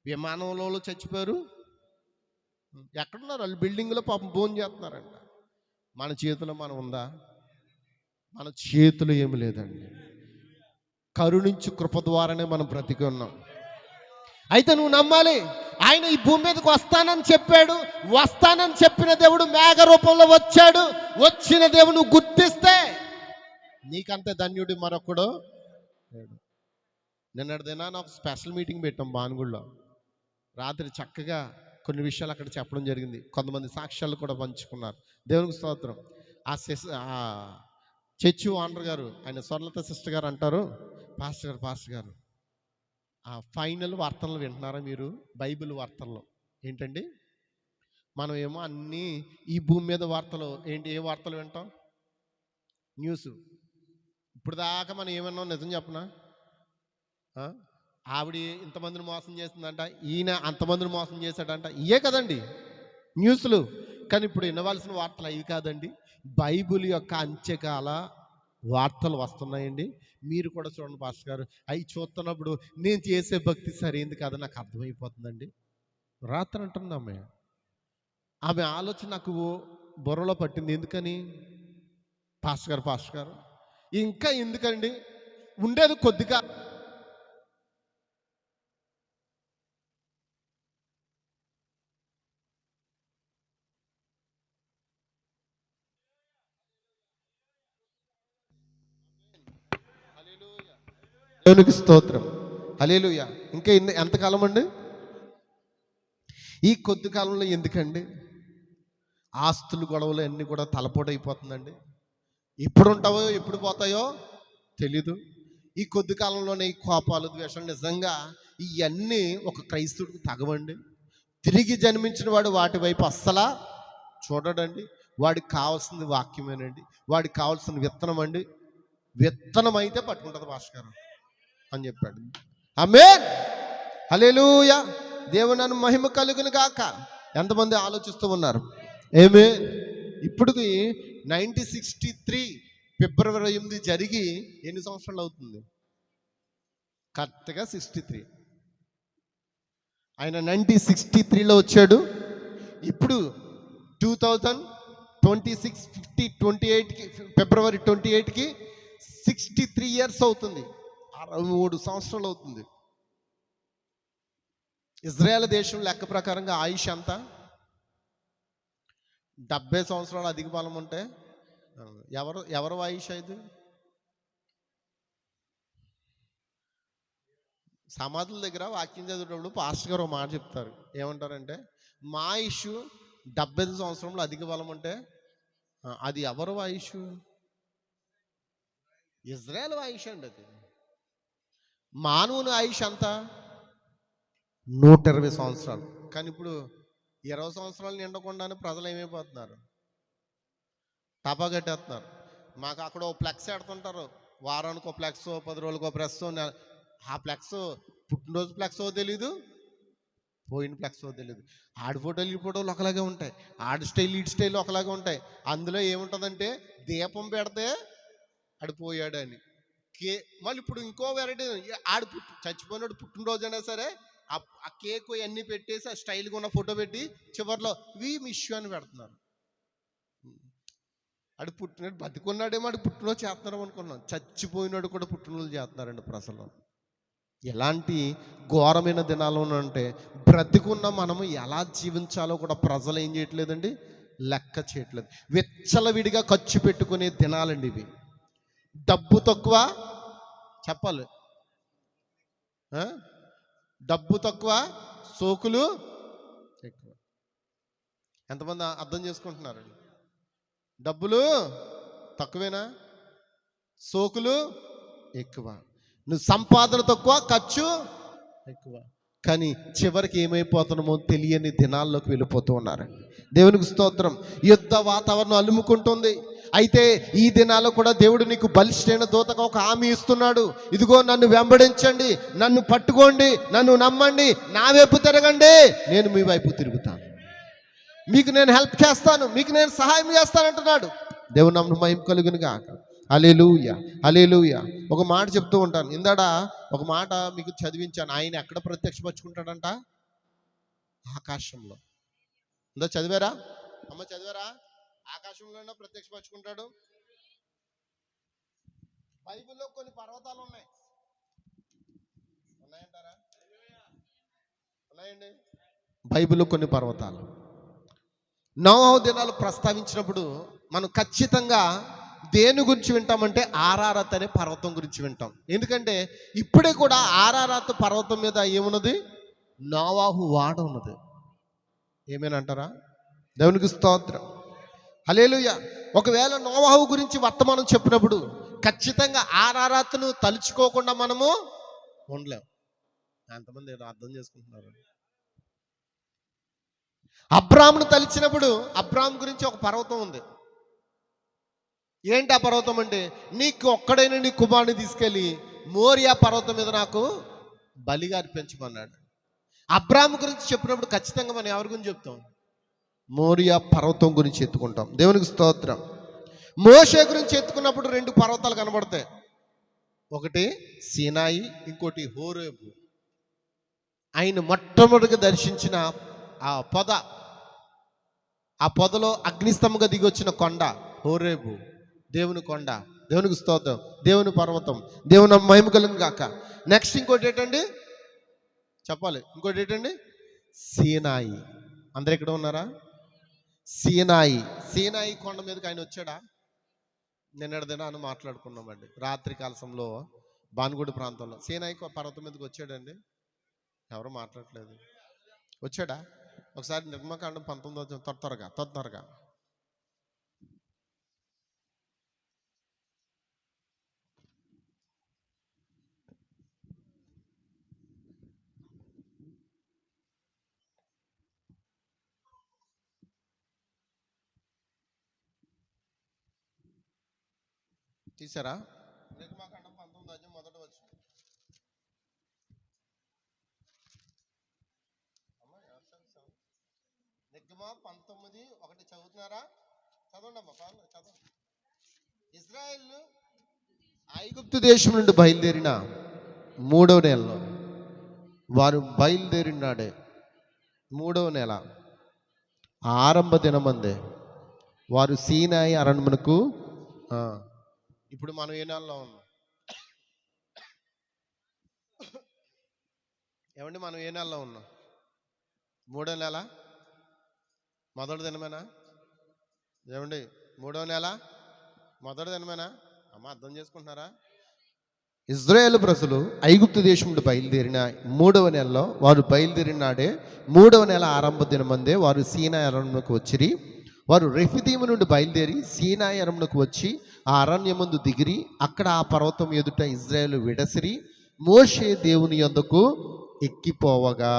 విమానంలో చచ్చిపోయారు. ఎక్కడున్నారు వాళ్ళు? బిల్డింగ్లో పాపం భోజనం చేస్తున్నారంట. మన చేతిలో మనం ఉందా? మన చేతిలో ఏమి లేదండి. కరుణించు కృప ద్వారానే మనం బ్రతికి ఉన్నాం. అయితే నువ్వు నమ్మాలి, ఆయన ఈ భూమి మీదకి వస్తానని చెప్పాడు. వస్తానని చెప్పిన దేవుడు మేఘ రూపంలో వచ్చాడు. వచ్చిన దేవుడు నువ్వు గుర్తిస్తే నీకంతే ధన్యుడు మరొకడు లేడు. నిన్నటి దినాన ఒక స్పెషల్ మీటింగ్ పెట్టాం బాన్గుడిలో. రాత్రి చక్కగా కొన్ని విషయాలు అక్కడ చెప్పడం జరిగింది. కొంతమంది సాక్ష్యాలు కూడా పంచుకున్నారు. దేవునికి స్తోత్రం. ఆ చర్చి ఓనర్ గారు, ఆయన స్వర్ణలత సిస్టర్ గారు అంటారు, పాస్టర్ గారు ఆ ఫైనల్ వార్తలు వింటున్నారా మీరు? బైబిల్ వార్తల్లో ఏంటండి, మనం ఏమో అన్నీ ఈ భూమి మీద వార్తలు ఏంటి, ఏ వార్తలు వింటాం? న్యూస్. ఇప్పుడు దాకా మనం ఏమన్నాం నిజం చెప్పనా? ఆవిడ ఇంతమందిని మోసం చేసిందంట, ఈయన అంతమందిని మోసం చేశాడంట, ఇవే కదండి న్యూస్లు. కానీ ఇప్పుడు వినవలసిన వార్తలు అవి కాదండి. బైబిల్ యొక్క అంత్యకాల వార్తలు వస్తున్నాయండి. మీరు కూడా చూడండి పాస్టర్ గారు, అవి చూస్తున్నప్పుడు నేను చేసే భక్తి సరైంది కాదని నాకు అర్థమైపోతుందండి. రాత్రి అంటుంది ఆమె ఆలోచన నాకు బుర్రలో పట్టింది. ఎందుకని? పాస్టర్ గారు ఇంకా ఎందుకండి, ఉండేది కొద్దిగా. దేవునికి స్తోత్రం. హల్లెలూయా. ఇంకా ఎంతకాలం అండి? ఈ కొద్ది కాలంలో ఎందుకండి ఆస్తులు గొడవలు అన్నీ కూడా తలపోటు అయిపోతుందండి. ఎప్పుడు ఉంటావో ఎప్పుడు పోతాయో తెలీదు. ఈ కొద్ది కాలంలోనే ఈ కోపాలు, ద్వేషాలు, నిజంగా ఇవన్నీ ఒక క్రైస్తవుడికి తగవండి. తిరిగి జన్మించిన వాడు వాటి వైపు అస్సలా చూడడండి. వాడికి కావాల్సింది వాక్యమేనండి. వాడికి కావాల్సిన విత్తనం అండి. విత్తనం అయితే పట్టుకుంటుంది భాస్కర్ అని చెప్పాడు. ఆమేన్. హల్లెలూయా. దేవుని మహిమ కలుగును గాక. ఎంతమంది ఆలోచిస్తూ ఉన్నారు? ఆమేన్. ఇప్పటికి 1963 ఫిబ్రవరి 8 జరిగి ఎన్ని సంవత్సరాలు అవుతుంది? కరెక్ట్గా 63. ఆయన 1963లో వచ్చాడు. ఇప్పుడు 2026 28కి ఫిబ్రవరి 28కి 63 ఇయర్స్ అవుతుంది. 63 సంవత్సరాలు అవుతుంది. ఇజ్రాయెల్ దేశం లెక్క ప్రకారంగా ఆయుష్ అంతా 70 సంవత్సరాలు అధిక బలం ఉంటే ఎవరు ఆయుష్ ఇది? సమాధుల దగ్గర వాక్యం చదివేటప్పుడు పాస్టర్ గారు ఒక మాట చెప్తారు. ఏమంటారంటే, మా ఆయుష్ 75 సంవత్సరంలో అధిక బలం ఉంటే అది ఎవరు ఆయుష్? ఇజ్రాయెల్ ఆయుష్ అండి. అది మానవుని ఆయుష్ అంతా 120 సంవత్సరాలు. కానీ ఇప్పుడు 20 సంవత్సరాలు నిండకుండానే ప్రజలు ఏమైపోతున్నారు? టపా కట్టేస్తున్నారు. మాకు అక్కడ ఓ ఫ్లెక్స్ ఎడుతుంటారు. వారానికి ఓ ఫ్లెక్స్, 10 రోజులకు ఓ ప్రెస్. ఆ ఫ్లెక్స్ పుట్టినరోజు ఫ్లెక్సో తెలీదు, పోయిన ఫ్లెక్సో తెలీదు. ఆడి ఫోటోలు ఈ ఫోటోలు ఒకలాగే ఉంటాయి. ఆడి స్టైల్ ఈ స్టైల్ ఒకలాగే ఉంటాయి. అందులో ఏముంటుందంటే, దీపం పెడితే ఆడు పోయాడు అని మళ్ళీ ఇప్పుడు ఇంకో వెరైటీ. చచ్చిపోయినాడు పుట్టినరోజు అయినా సరే ఆ కేక్ అన్నీ పెట్టేసి ఆ స్టైల్గా ఉన్న ఫోటో పెట్టి చివరిలో వి మిస్ యు అని పెడుతున్నారు. ఆడు పుట్టినాడు, బతికున్నాడేమో ఆడు పుట్టినరోజు చేస్తున్నారు అనుకున్నాం. చచ్చిపోయినాడు కూడా పుట్టినరోజు చేస్తున్నారండి ప్రజలు. ఎలాంటి ఘోరమైన దినాలు అంటే, బ్రతికున్న మనము ఎలా జీవించాలో కూడా ప్రజలు ఏం చేయట్లేదండి, లెక్క చేయట్లేదు. విచ్చలవిడిగా ఖర్చు పెట్టుకునే దినాలండి ఇవి. డబ్బు తక్కువ, చెప్పాలి, డబ్బు తక్కువ, సోకులు ఎక్కువ. ఎంతమంది అర్థం చేసుకుంటున్నారండి? డబ్బులు తక్కువేనా, సోకులు ఎక్కువ. నువ్వు సంపాదన తక్కువ, ఖర్చు ఎక్కువ. కానీ చివరికి ఏమైపోతున్నామో తెలియని దినాల్లోకి వెళ్ళిపోతూ ఉన్నారండి. దేవునికి స్తోత్రం. యుద్ధ వాతావరణం అలుముకుంటుంది. అయితే ఈ దినాల్లో కూడా దేవుడు నీకు బలిష్టైన దూతగా ఒక హామీ ఇస్తున్నాడు. ఇదిగో నన్ను వెంబడించండి, నన్ను పట్టుకోండి, నన్ను నమ్మండి, నా వైపు తిరగండి, నేను మీ వైపు తిరుగుతాను, మీకు నేను హెల్ప్ చేస్తాను, మీకు నేను సహాయం చేస్తానంటున్నాడు. దేవుని నామమున మహిమ కలుగును గాక. హల్లెలూయా, హల్లెలూయా. ఒక మాట చెప్తూ ఉంటాను. ఇందాడ ఒక మాట మీకు చదివించాను. ఆయన ఎక్కడ ప్రత్యక్షపరుచుకుంటాడంట? ఆకాశంలో. ఉందా, చదివారా? అమ్మ చదివారా? ఆకాశంలోనే ప్రత్యక్షపరుచుకుంటాడు. బైబిల్లో కొన్ని పర్వతాలు ఉన్నాయి. ఉన్నాయంటారా? ఉన్నాయండి. బైబిల్లో కొన్ని పర్వతాలు నోవహు దినాలు ప్రస్తావించినప్పుడు మనం ఖచ్చితంగా దేని గురించి వింటామంటే ఆరారత్ అనే పర్వతం గురించి వింటాం. ఎందుకంటే ఇప్పుడే కూడా ఆరారత్ పర్వతం మీద ఏమున్నది? నోవహు వాడ ఉన్నది. ఏమేనంటారా? దేవునికి స్తోత్రం, హల్లెలూయా. ఒకవేళ నోవహు గురించి వర్తమానం చెప్పినప్పుడు ఖచ్చితంగా ఆరారత్ను తలుచుకోకుండా మనము ఉండలేం. ఎంతమంది ఏదో అర్థం చేసుకుంటున్నారు? అబ్రామును తలిచినప్పుడు అబ్రాము గురించి ఒక పర్వతం ఉంది. ఏంటి ఆ పర్వతం అంటే, నీకు ఒక్కడైనా నీ కుమారుని తీసుకెళ్ళి మోరియా పర్వతం మీద నాకు బలిగా అర్పించమన్నాడు. అబ్రాము గురించి చెప్పినప్పుడు ఖచ్చితంగా మనం ఎవరి గురించి చెప్తాం? మోరియా పర్వతం గురించి ఎత్తుకుంటాం. దేవునికి స్తోత్రం. మోషే గురించి ఎత్తుకున్నప్పుడు 2 పర్వతాలు కనబడతాయి. ఒకటి సీనాయి, ఇంకోటి హోరేబు. ఆయన మొట్టమొదటిగా దర్శించిన ఆ పొదలో అగ్నిస్తంభంగా దిగి వచ్చిన కొండ హోరేబు, దేవుని కొండ. దేవునికి స్తోత్రం. దేవుని పర్వతం. దేవుని మహిమ కలుగును గాక. నెక్స్ట్ ఇంకోటి ఏంటండి? చెప్పాలి. ఇంకోటి ఏంటండి? సీనాయి. అందరు ఇక్కడ ఉన్నారా? సీనాయి కొండ మీదకి ఆయన వచ్చాడా? నిన్నటిదిన అని మాట్లాడుకున్నామండి. రాత్రి కాలసంలో బాన్గూడి ప్రాంతంలో సీనాయి పర్వతం మీదకి వచ్చాడండి. ఎవరు మాట్లాడలేదు. వచ్చాడా? ఒకసారి నిర్మకాండం 19 త్వరగా తీసారా? నిర్మకాండం 19 మొదటి వచనం. నిర్గమ 19:1 చదువుతున్నారా? చదవండి అమ్మా, చదవండి. ఇజ్రాయెల్ ఐగుప్తు దేశం నుండి బయలుదేరిన 3వ నెలలో, వారు బయలుదేరినాడే 3వ నెల ఆరంభ దినమందే వారు సీనాయి అరణ్యమునకు. ఇప్పుడు మనం ఏ నెలలో ఉన్నాం? ఏమండి, మనం ఏ నెలలో ఉన్నాం? 3వ నెల మొదటి దినమేనా? ఏమండి, 3వ నెల మొదటి దినమేనా? అమ్మ అర్థం చేసుకుంటున్నారా? ఇజ్రాయేలు ప్రజలు ఐగుప్తు దేశం నుండి బయలుదేరిన 3వ నెలలో, వారు బయలుదేరినాడే 3వ నెల ఆరంభ దినమందే వారు సీనాయి అరణ్యమునకు వచ్చిరి. వారు రెఫిదీము నుండి బయలుదేరి సీనాయి అరణ్యమునకు వచ్చి ఆ అరణ్యమందు దిగిరి. అక్కడ ఆ పర్వతం ఎదుట ఇజ్రాయేలు విడసిరి. మోషే దేవుని యొద్దకు ఎక్కిపోవగా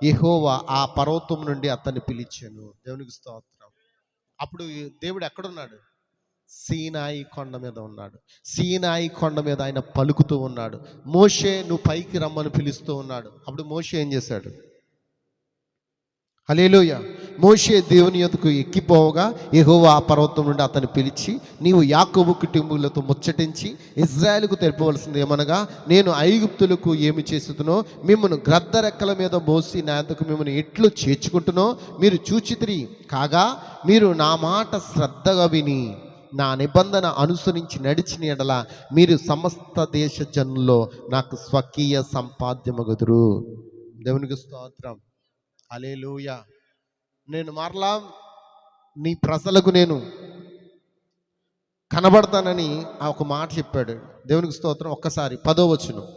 యెహోవా ఆ పర్వతం నుండి అతన్ని పిలిచాను. దేవునికి స్తోత్రం. అప్పుడు దేవుడు ఎక్కడున్నాడు? సీనాయి కొండ మీద ఉన్నాడు. సీనాయి కొండ మీద ఆయన పలుకుతూ ఉన్నాడు. మోషే నువ్వు పైకి రమ్మని పిలుస్తూ ఉన్నాడు. అప్పుడు మోషే ఏం చేశాడు? హల్లెలూయా. మోషే దేవుని యొద్దకు ఎక్కిపోవగా యెహోవా ఆ పర్వతం నుండి అతన్ని పిలిచి, నీవు యాకోబు కుటుంబీకులతో ముచ్చటించి ఇజ్రాయేలుకు తెలుపవలసింది ఏమనగా, నేను ఐగుప్తులకు ఏమి చేస్తునో మిమ్మల్ని గ్రద్ద రెక్కల మీద మోసి నా యొద్దకు మిమ్మల్ని ఎట్లు చేర్చుకుంటునో మీరు చూచితిరి. కాగా మీరు నా మాట శ్రద్ధగా విని నా నిబంధన అనుసరించి నడిచిన ఎడల మీరు సమస్త దేశ జనుల్లో నాకు స్వకీయ సంపాద్యమగుదురు. దేవునికి స్తోత్రం, హల్లెలూయా. నేను మరలా నీ ప్రజలకు నేను కనబడతానని ఆ ఒక మాట చెప్పాడు. దేవునికి స్తోత్రం. ఒక్కసారి 10వ వచనం.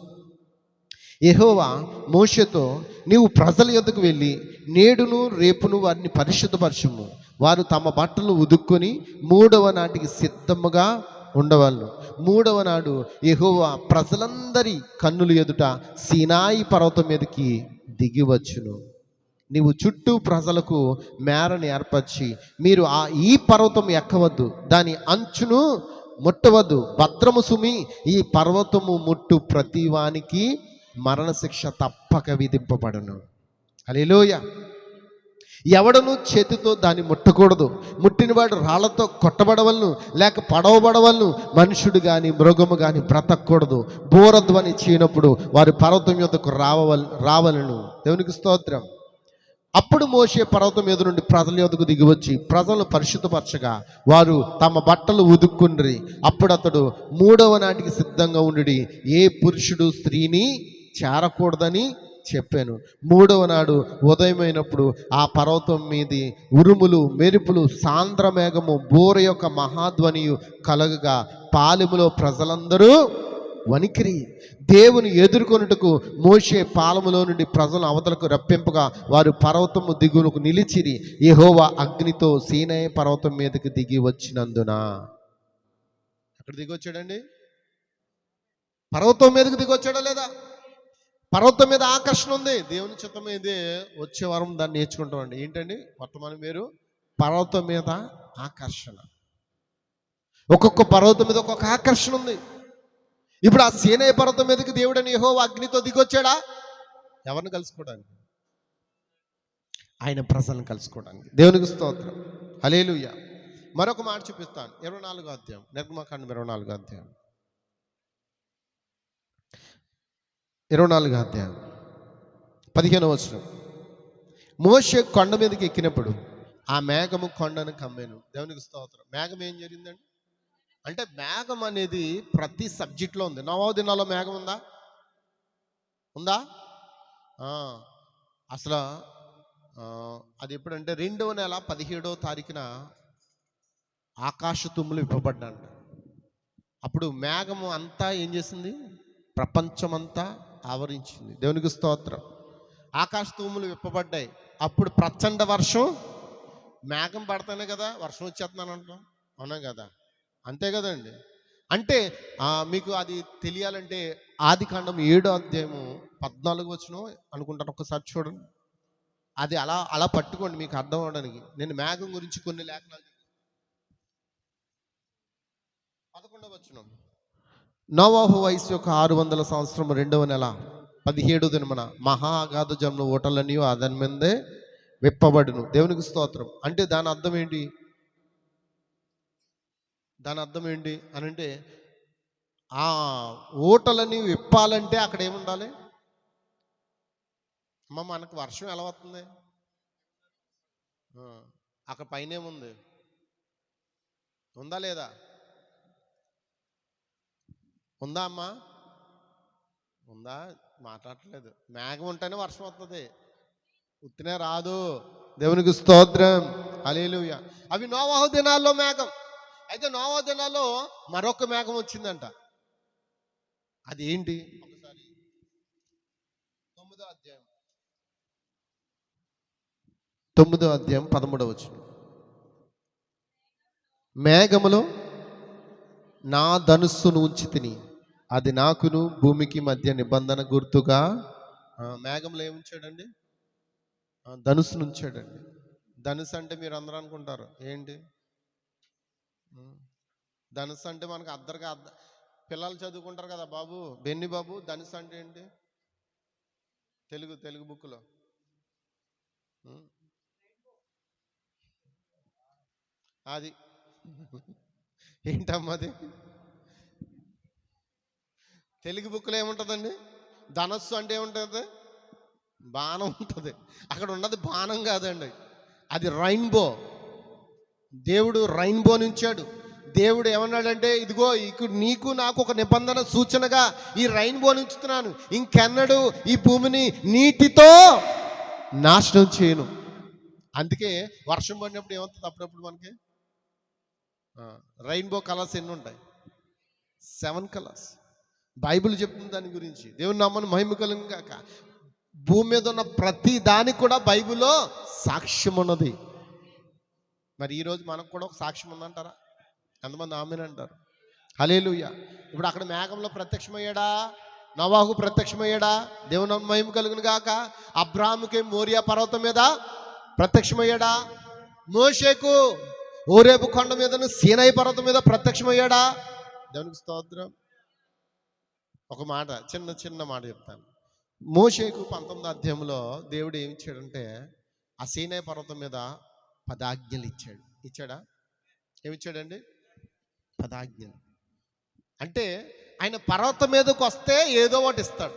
యెహోవా మోషేతో, నీవు ప్రజల యొద్దకు వెళ్ళి నేడును రేపును వారిని పరిశుద్ధపరచుము. వారు తమ బట్టలు ఉదుక్కొని 3వ నాటికి సిద్ధముగా ఉండవలను. 3వ నాడు యెహోవా ప్రజలందరి కన్నుల ఎదుట సీనాయి పర్వతం మీదకి దిగివచ్చును. నీవు చుట్టూ ప్రజలకు మేరని ఏర్పరిచి, మీరు ఈ పర్వతం ఎక్కవద్దు, దాని అంచును ముట్టవద్దు. భద్రము సుమి, ఈ పర్వతము ముట్టు ప్రతివానికి మరణశిక్ష తప్పక విధింపబడును. హల్లెలూయా. ఎవడను చేతితో దాన్ని ముట్టకూడదు. ముట్టినవాడు రాళ్లతో కొట్టబడవలను, లేక పడవబడవలను. మనుషుడు గాని మృగము గాని బ్రతకూడదు. బోరధ్వని చేయనప్పుడు వారి పర్వతం యొద్దకు రావలను. దేవునికి స్తోత్రం. అప్పుడు మోషే పర్వతం మీద నుండి ప్రజల యొద్దకు దిగివచ్చి ప్రజలను పరిశుద్ధపరచగా వారు తమ బట్టలు ఉదుక్కుండ్రి. అప్పుడు అతడు 3వ నాటికి సిద్ధంగా ఉండి ఏ పురుషుడు స్త్రీని చేరకూడదని చెప్పాను. 3వ నాడు ఉదయమైనప్పుడు ఆ పర్వతం మీది ఉరుములు, మెరుపులు, సాంద్ర మేఘము, బోర యొక్క మహాధ్వనియు కలగగా పాలెములో ప్రజలందరూ వణికిరి. దేవుని ఎదుర్కొనుటకు మోషే పాలములో నుండి ప్రజలను అవతలకు రప్పింపగా వారు పర్వతము దిగువకు నిలిచిరి. యెహోవా అగ్నితో సీనాయి పర్వతం మీదకి దిగి వచ్చినందున. అక్కడ దిగి వచ్చాడండి. పర్వతం మీదకి దిగి వచ్చాడా లేదా? పర్వతం మీద ఆకర్షణ ఉంది. దేవుని చిత్తం ఇదే. వచ్చే వారం దాన్ని నేర్చుకుంటామండి. ఏంటండి వర్తమానం వేరు? పర్వతం మీద ఆకర్షణ. ఒక్కొక్క పర్వతం మీద ఒక్కొక్క ఆకర్షణ ఉంది. ఇప్పుడు ఆ సీనాయి పర్వతం మీదకి దేవుడని యెహోవా అగ్నితో దిగొచ్చాడా? ఎవరిని కలుసుకోవడానికి? ఆయన ప్రజలను కలుసుకోవడానికి. దేవునికి స్తోత్రం. హల్లెలూయా. మరొక మాట చూపిస్తాను. 24వ అధ్యాయం, నిర్గమకాండం 24వ అధ్యాయం, 24వ అధ్యాయం 15వ వచనం. మోషే కొండ మీదకి ఎక్కినప్పుడు ఆ మేఘము కొండను కమ్మాను. దేవునికి స్తోత్రం. మేఘం ఏం జరిగిందండి అంటే, మేఘం అనేది ప్రతి సబ్జెక్ట్లో ఉంది. నవో దినాల్లో మేఘం ఉందా? ఉందా? అసలు అది ఎప్పుడంటే 2వ నెల 17వ తారీఖున ఆకాశ తుమ్ములు విప్పబడ్డాంట. అప్పుడు మేఘము అంతా ఏం చేసింది? ప్రపంచమంతా ఆవరించింది. దేవునికి స్తోత్రం. ఆకాశ తుమ్ములు విప్పబడ్డాయి. అప్పుడు ప్రచండ వర్షం. మేఘం పడతానే కదా వర్షం వచ్చేస్తున్నాను అంటాం. అవునా కదా? అంతే కదండి. అంటే మీకు అది తెలియాలంటే ఆదికాండం 7వ అధ్యాయము 14వ వచనం అనుకుంటాను. ఒక్కసారి చూడండి. అది అలా అలా పట్టుకోండి మీకు అర్థం అవడానికి. నేను మేఘం గురించి కొన్ని లేఖనాలు 11వ వచనం. నోవహు వయసు యొక్క 600 సంవత్సరం 2వ నెల 17వ దినమున మహా అగాధ జమున ఓటలన్నీ అతని మీదే విప్పబడును. దేవునికి స్తోత్రం. అంటే దాని అర్థం ఏంటి? దాని అర్థం ఏంటి అని అంటే, ఆ ఓటలని విప్పాలంటే అక్కడ ఏముండాలి? అమ్మ మనకు వర్షం ఎలా వస్తుంది? అక్కడ పైన ఏముంది? ఉందా లేదా? ఉందా అమ్మా? ఉందా? మాట్లాడట్లేదు. మేఘం ఉంటేనే వర్షం వస్తుంది, ఉత్తినే రాదు. దేవునికి స్తోత్రం. హల్లెలూయా. అవి నోవహు దినాల్లో మేఘం. అయితే నోవహు దినాల్లో మరొక మేఘం వచ్చిందంట. అది ఏంటి? ఒకసారి 9వ అధ్యాయం 13వ వచనం. మేఘములో నా ధనుస్సును ఉంచి తిని అది నాకును భూమికి మధ్య నిబంధన గుర్తుగా. మేఘంలో ఏముంచాడండి? ధనుస్సును ఉంచాడండి. ధనుసు అంటే మీరు అందరూ అనుకుంటారు ఏంటి? ధనుసు అంటే మనకు అద్దరుగా పిల్లలు చదువుకుంటారు కదా బాబు, బెన్ని బాబు, ధనుసు అంటే ఏంటి? తెలుగు బుక్లో అది ఏంటమ్మా? అది తెలుగు బుక్లో ఏముంటుందండి? ధనస్సు అంటే ఏముంటుంది? బాణం ఉంటుంది. అక్కడ ఉన్నది బాణం కాదండి, అది రైన్బో. దేవుడు రైన్బో నుంచాడు. దేవుడు ఏమన్నాడంటే, ఇదిగో ఇక్కడ నీకు నాకు ఒక నిబంధన సూచనగా ఈ రైన్బో నుంచుతున్నాను. ఇంకెన్నడూ ఈ భూమిని నీటితో నాశనం చేయను. అందుకే వర్షం పడినప్పుడు ఏమవుతుంది? అప్పుడప్పుడు మనకి రెయిన్బో కలర్స్ ఎన్ని ఉంటాయి? 7 కలర్స్. బైబిల్ చెప్తుంది దాని గురించి. దేవుని నామమున మహిమ కలుగును గాక. భూమి మీద ఉన్న ప్రతి దానికి కూడా బైబిల్లో సాక్ష్యం ఉన్నది. మరి ఈరోజు మనకు కూడా ఒక సాక్ష్యం ఉందంటారా? ఎంతమంది ఆమేన్ అంటారు? హల్లెలూయా. ఇప్పుడు అక్కడ మేఘంలో ప్రత్యక్షమయ్యాడా? నోవహుకు ప్రత్యక్షమయ్యాడా? దేవుని నామమున మహిమ కలుగును గాక. అబ్రాహాముకి మోరియా పర్వతం మీద ప్రత్యక్షమయ్యాడా? మోషేకు హోరేబు కొండ మీదను సీనాయి పర్వతం మీద ప్రత్యక్షమయ్యాడా? దేవునికి స్తోత్రం. ఒక మాట, చిన్న మాట చెప్తాను. మోషేకు 19వ అధ్యాయంలో దేవుడు ఏమి ఇచ్చాడంటే, ఆ సీనాయి పర్వతం మీద 10 ఆజ్ఞలు ఇచ్చాడు. ఇచ్చాడా? ఏమిచ్చాడండి? 10 ఆజ్ఞలు. అంటే ఆయన పర్వతం మీదకి వస్తే ఏదో ఒకటి ఇస్తాడు.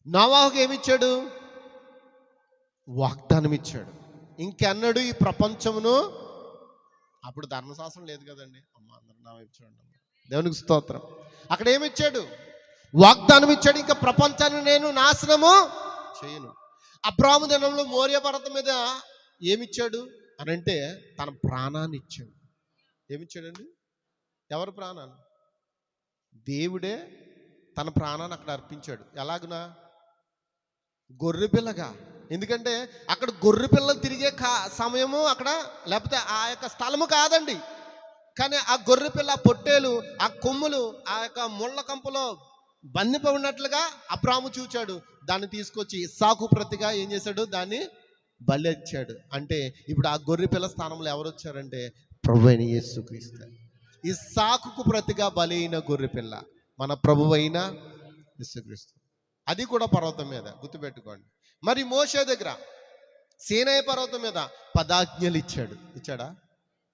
నోవాహుకు ఏమిచ్చాడు? వాగ్దానం ఇచ్చాడు. ఇంకెన్నడు ఈ ప్రపంచమును, అప్పుడు ధర్మశాస్త్రం లేదు కదండి. అమ్మ అందరూ నా వైపు చూడండి. దేవునికి స్తోత్రం. అక్కడ ఏమిచ్చాడు? వాగ్దానం ఇచ్చాడు. ఇంకా ప్రపంచాన్ని నేను నాశనము చేయను. అబ్రాహాము దినంలో మోరియా పర్వతం మీద ఏమిచ్చాడు అని అంటే తన ప్రాణాన్ని ఇచ్చాడు. ఏమిచ్చాడండి? ఎవరు ప్రాణాన్ని? దేవుడే తన ప్రాణాన్ని అక్కడ అర్పించాడు. ఎలాగునా? గొర్రె పిల్లగా. ఎందుకంటే అక్కడ గొర్రె పిల్లలు తిరిగే సమయము అక్కడ, లేకపోతే ఆ యొక్క స్థలము కాదండి. కానీ ఆ గొర్రె పిల్ల పొట్టేలు, ఆ కొమ్ములు, ఆ యొక్క ముళ్ళ కంపలో బంధింపబడినట్లుగా అబ్రాహాము చూచాడు. దాన్ని తీసుకొచ్చి ఇస్సాకు ప్రతిగా ఏం చేశాడు? దాన్ని బలి ఇచ్చాడు. అంటే ఇప్పుడు ఆ గొర్రె పిల్ల స్థానంలో ఎవరు వచ్చారంటే ప్రభువైన యేసుక్రీస్తు. ఇస్సాకుకు ప్రతిగా బలి అయిన గొర్రె పిల్ల మన ప్రభువైన యేసుక్రీస్తు. అది కూడా పర్వతం మీద, గుర్తుపెట్టుకోండి. మరి మోషే దగ్గర సీనాయి పర్వతం మీద 10 ఆజ్ఞలు ఇచ్చాడు. ఇచ్చాడా?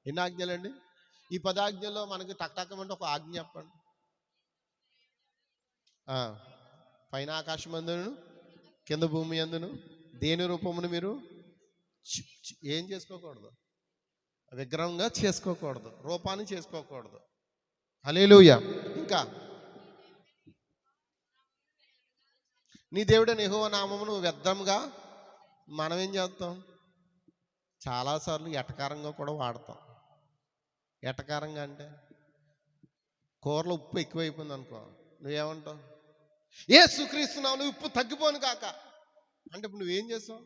ఎన్ని ఆజ్ఞలండి? ఈ 10 ఆజ్ఞల్లో మనకి టక్టకమంటే ఒక ఆజ్ఞ చెప్పండి. పైన ఆకాశం అందును కింద భూమి అందును దేని రూపమును మీరు ఏం చేసుకోకూడదు? విగ్రహంగా చేసుకోకూడదు, రూపాన్ని చేసుకోకూడదు. హల్లెలూయా. ఇంకా నీ దేవుడైన యెహోవా నామమును వ్యర్థంగా మనం ఏం చేస్తాం? చాలాసార్లు ఎటకారంగా కూడా వాడతాం. ఎటకారంగా అంటే కూరలో ఉప్పు ఎక్కువైపోయింది అనుకో, నువ్వేమంటావు? యేసుక్రీస్తు నామమున ఉప్పు తగ్గిపోను కాక అంటే ఇప్పుడు నువ్వేం చేస్తావు?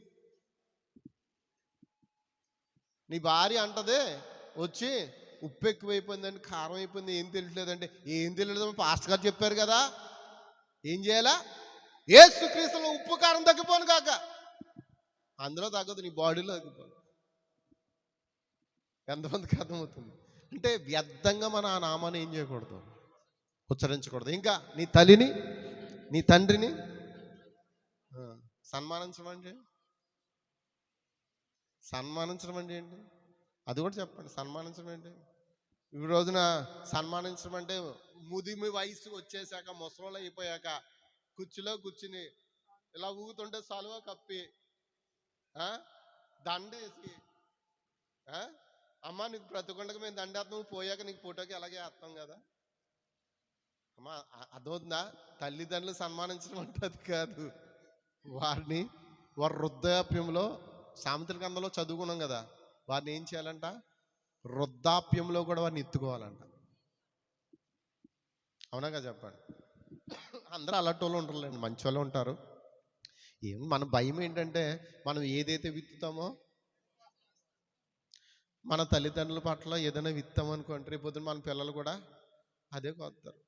నీ భార్య అంటదే వచ్చి ఉప్పు ఎక్కువైపోయిందండి, కారం అయిపోయింది, ఏం తెలియట్లేదంటే, ఏం తెలియలేదు పాస్టర్ గారు చెప్పారు కదా. ఏం చేయాలా? యేసుక్రీస్తులో ఉప్పు కారం తగ్గిపోను కాక. అందులో తగ్గదు, నీ బాడీలో తగ్గిపోదు. ఎంతమందికి అర్థమవుతుంది? అంటే వ్యర్థంగా మన ఆ నామాన్ని ఏం చేయకూడదు? ఉచ్చరించకూడదు. ఇంకా నీ తల్లిని నీ తండ్రిని సన్మానించడం అంటే ఏంటి? అది కూడా చెప్పండి. సన్మానించడం ఏంటి? ఈ రోజున సన్మానించడం అంటే ముదిమి వయసు వచ్చేసాక, ముసలోళ్ళు అయిపోయాక కుర్చీలో కూర్చుని ఇలా ఊగుతుంటే సలువ కప్పి దండేసి, అమ్మ నీకు బ్రతుకుండగా మేము దండేస్తాం, పోయాక నీకు ఫోటోకి అలాగే వేస్తాం కదా. అమ్మా అదవుతుందా? తల్లిదండ్రులు సన్మానించడం అంటే అది కాదు. వారిని వారి వృద్ధాప్యంలో, సామెతల గ్రంథంలో చదువుకున్నాం కదా, వారిని ఏం చేయాలంట? వృద్ధాప్యంలో కూడా వారిని ఎత్తుకోవాలంట. అవునాగా చెప్పండి. అందరూ అలాంటి వాళ్ళు ఉంటారులేండి, మంచి వాళ్ళు ఉంటారు. మన భయం ఏంటంటే మనం ఏదైతే విత్తుతామో, మన తల్లిదండ్రుల పట్ల ఏదైనా విత్తామనుకోండి, రేపొద్దున మన పిల్లలు కూడా అదే కోస్తారు.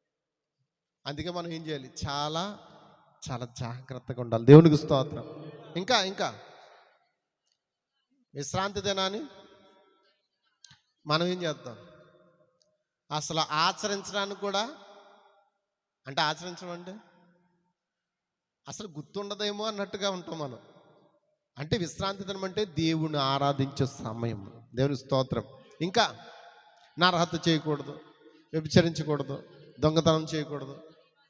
అందుకే మనం ఏం చేయాలి? చాలా చాలా జాగ్రత్తగా ఉండాలి. దేవునికి స్తోత్రం. ఇంకా విశ్రాంతి దినాన్ని మనం ఏం చేద్దాం? అసలు ఆచరించడానికి కూడా, అంటే ఆచరించడం అంటే అసలు గుర్తుండదేమో అన్నట్టుగా ఉంటాం మనం. అంటే విశ్రాంతి దినం అంటే దేవుని ఆరాధించే సమయం. దేవుని స్తోత్రం. ఇంకా నరహత్య చేయకూడదు, వ్యభిచరించకూడదు, దొంగతనం చేయకూడదు,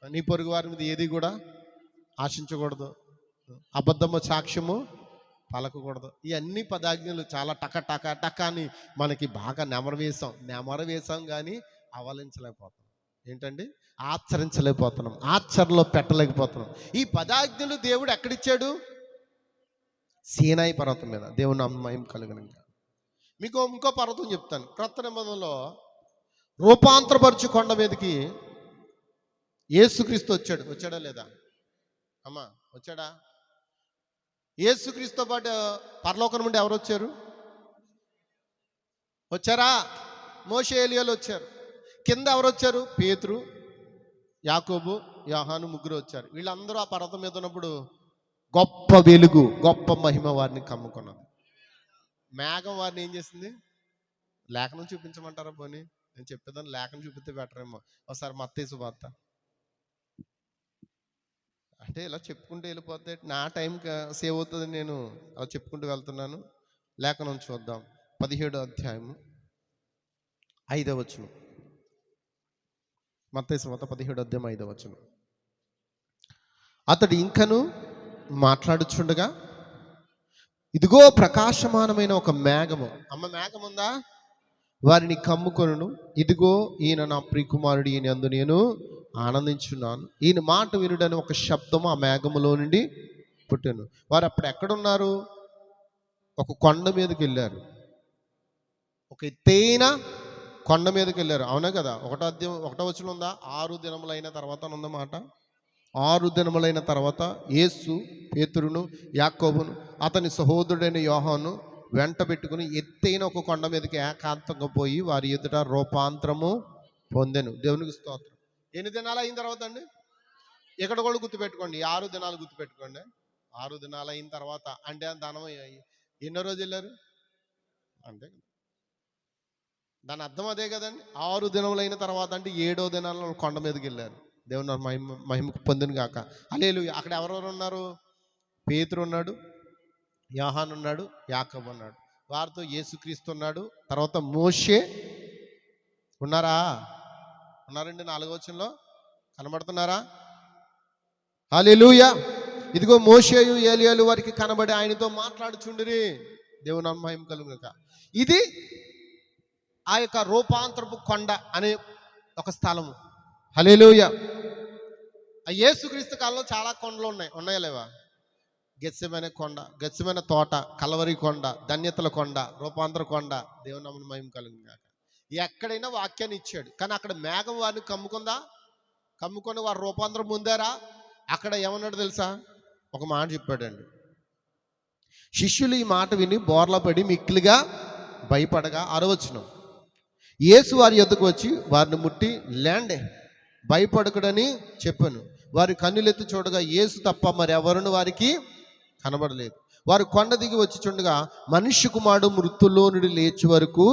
నీ పొరుగు వారి మీద ఏది కూడా ఆశించకూడదు, అబద్ధము సాక్ష్యము పలకకూడదు. ఈ అన్ని 10 ఆజ్ఞలు చాలా టక అని మనకి బాగా నెమరు వేసాం కానీ అవలించలేకపోతున్నాం. ఏంటండి? ఆచరించలేకపోతున్నాం, ఆచరణలో పెట్టలేకపోతున్నాం. ఈ 10 ఆజ్ఞలు దేవుడు ఎక్కడిచ్చాడు? సీనాయి పర్వతం మీద. దేవుని నామం కలుగునుగాక. మీకు ఇంకో పర్వతం చెప్తాను. క్రొత్త నిబంధనలో రూపాంతరపరచు కొండ మీదకి యేసుక్రీస్తు వచ్చాడా లేదా? అమ్మా వచ్చాడా? యేసుక్రీస్తుతో పాటు పరలోకం నుండి ఎవరు వచ్చారు? వచ్చారా? మోషే ఎలియాలు వచ్చారు. కింద ఎవరు వచ్చారు? పేతురు, యాకోబు, యోహాను ముగ్గురు వచ్చారు. వీళ్ళందరూ ఆ పర్వతం మీద ఉన్నప్పుడు గొప్ప వెలుగు, గొప్ప మహిమ వారిని కమ్ముకున్నది. మేఘం వారిని ఏం చేసింది? లేఖనం చూపించమంటారా? పోనీ నేను చెప్పేదాన్ని లేఖనం చూపిస్తే బెటర్ ఏమో. ఒకసారి మత్తయి సువార్త అంటే ఇలా చెప్పుకుంటూ వెళ్ళిపోతే నా టైం సేవ్ అవుతుంది, నేను అలా చెప్పుకుంటూ వెళ్తున్నాను. లేఖనం చూద్దాం. 17వ అధ్యాయము 5వ వచనం. మత్తయి సువార్త 17వ అధ్యాయం 5వ వచనం. అతడు ఇంకను మాట్లాడుచుండగా ఇదిగో ప్రకాశమానమైన ఒక మేఘము, అమ్మ మేఘం ఉందా, వారిని కమ్ముకొనును. ఇదిగో ఈయన నా ప్రియకుమారుడు, ఈయన యందు నేను ఆనందించున్నాను. ఈయన మాట వినుడని ఒక శబ్దము ఆ మేఘములో నుండి పుట్టాను. వారు అప్పుడు ఎక్కడున్నారు? ఒక కొండ మీదకి వెళ్ళారు. ఒక ఎత్తైన కొండ మీదకి వెళ్ళారు. అవునా కదా? 1వ వచనం ఉందా? 6 దినములైన తర్వాత ఉందన్నమాట. 6 దినములైన తర్వాత యేసు పేతురును యాకోబును అతని సహోదరుడైన యోహాను వెంట పెట్టుకుని ఎత్తైన ఒక కొండ మీదకి ఏకాంతంగా పోయి వారి ఎదుట రూపాంతరము పొందెను. దేవునికి స్తోత్రం. ఎన్ని దినాలు అయిన తర్వాత అండి? ఇక్కడ కూడా గుర్తుపెట్టుకోండి, 6 దినాలు గుర్తుపెట్టుకోండి. 6 దినాలు అయిన తర్వాత అంటే ధనం ఎన్నో రోజు వెళ్ళారు అంటే దాని అర్థం అదే కదండి. 6 దినములైన తర్వాత అంటే 7వ దినాల్లో కొండ మీదకి వెళ్ళారు. దేవుని మహిమకు పొందును గాక. హల్లెలూయా. అక్కడ ఎవరెవరు ఉన్నారు? పేతురు ఉన్నాడు, యోహాను ఉన్నాడు, యాకోబు ఉన్నాడు. వారితో యేసుక్రీస్తు ఉన్నాడు. తర్వాత మోషే ఉన్నారా? ఉన్నారండి. 4వ వచనంలో కనబడుతున్నారా? హల్లెలూయా. ఇదిగో మోషేయు ఏలియాలు వారికి కనబడి ఆయనతో మాట్లాడుచుండిరి. దేవుని మహిమ కలుగును గాక. ఇది ఆ యొక్క రూపాంతరపు కొండ అనే ఒక స్థలము. హల్లెలూయా. ఆ యేసుక్రీస్తు కాలంలో చాలా కొండలు ఉన్నాయా లేవా? గెత్సెమనే కొండ, గెత్సెమనే తోట, కల్వరి కొండ, ధన్యతల కొండ, రూపాంతర కొండ. దేవుని నామమున మహిమ కలుగును గాక. ఎక్కడైనా వాక్యాన్ని ఇచ్చాడు, కానీ అక్కడ మేఘం వారిని కమ్ముకుందా? కమ్ముకొని వారు రూపాంతరం పొందారా? అక్కడ ఏమన్నాడు తెలుసా? ఒక మాట చెప్పాడండి. శిష్యులు ఈ మాట విని బోర్ల పడి మిక్కిలిగా భయపడగా 6వ వచనం. యేసు వారి యొద్దకు వచ్చి వారిని ముట్టి లేండే, భయపడకుడని చెప్పాను. వారి కన్నులెత్తి చూడగా యేసు తప్ప మరెవరును వారికి కనబడలేదు. వారు కొండ దిగి వచ్చి చుండగా మనుష్య కుమారుడు మృతుల్లో నుండి లేచి వరకు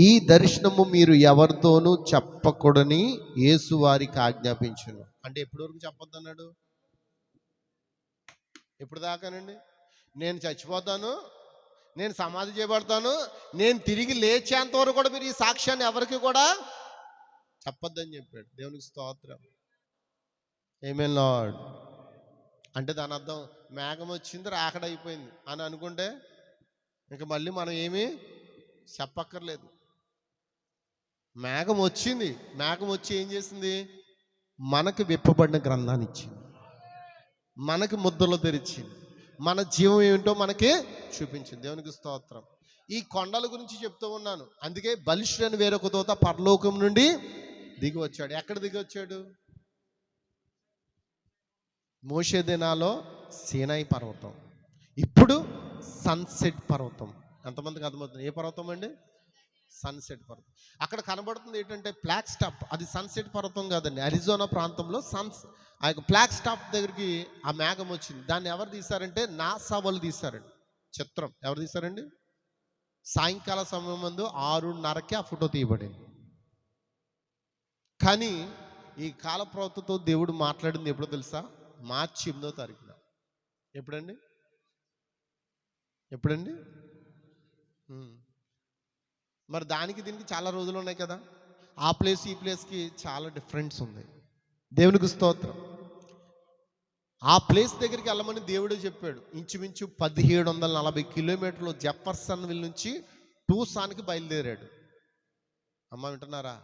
ఈ దర్శనము మీరు ఎవరితోనూ చెప్పకూడని యేసు వారికి ఆజ్ఞాపించును. అంటే ఎప్పటి వరకు చెప్పొద్దు అన్నాడు? ఎప్పుడు దాకానండి? నేను చచ్చిపోతాను, నేను సమాధి చేయబడతాను, నేను తిరిగి లేచేంత వరకు కూడా మీరు ఈ సాక్ష్యాన్ని ఎవరికి కూడా చెప్పొద్దని చెప్పాడు. దేవునికి స్తోత్రం. ఆమేన్ లార్డ్. అంటే దాని అర్థం మేఘం వచ్చింది, రాకడ అయిపోయింది అని అనుకుంటే ఇంకా మళ్ళీ మనం ఏమీ చెప్పక్కర్లేదు. మేఘం వచ్చింది, మేఘం వచ్చి ఏం చేసింది? మనకు విప్పబడిన గ్రంథాన్ని ఇచ్చింది, మనకి ముద్రలు తెరిచింది, మన జీవం ఏమిటో మనకి చూపించింది. దేవునికి స్తోత్రం. ఈ కొండల గురించి చెప్తూ ఉన్నాను. అందుకే బలిష్ఠుడని వేరొక దూత పరలోకం నుండి దిగి వచ్చాడు. ఎక్కడ దిగి వచ్చాడు? మోషే దినాల్లో సీనాయి పర్వతం, ఇప్పుడు సన్సెట్ పర్వతం. ఎంతమందికి అర్థమవుతుంది? ఏ పర్వతం అండి? సన్సెట్ పర్వతం. అక్కడ కనబడుతుంది ఏంటంటే ఫ్లాగ్ స్టాప్. అది సన్సెట్ పర్వతం కాదండి, అరిజోనా ప్రాంతంలో ఆ యొక్క ఫ్లాగ్ స్టాప్ దగ్గరికి ఆ మేఘం వచ్చింది. దాన్ని ఎవరు తీశారంటే నాసా వాళ్ళు తీశారండి. చిత్రం ఎవరు తీశారండి? సాయంకాల సమయం ముందు 6:30కి ఆ ఫోటో తీయబడింది. కానీ ఈ కాల ప్రవక్తతో దేవుడు మాట్లాడింది ఎప్పుడో తెలుసా? మార్చి 8వ తారీఖున. ఎప్పుడండి? మరి దానికి దీనికి చాలా రోజులు ఉన్నాయి కదా. ఆ ప్లేస్ ఈ ప్లేస్కి చాలా డిఫరెన్స్ ఉంది. దేవునికి స్తోత్రం. ఆ ప్లేస్ దగ్గరికి వెళ్ళమని దేవుడే చెప్పాడు. ఇంచుమించు 1740 కిలోమీటర్లు జెఫర్సన్ విల్ నుంచి టూసాన్కి బయలుదేరాడు. అమ్మ వింటున్నారా?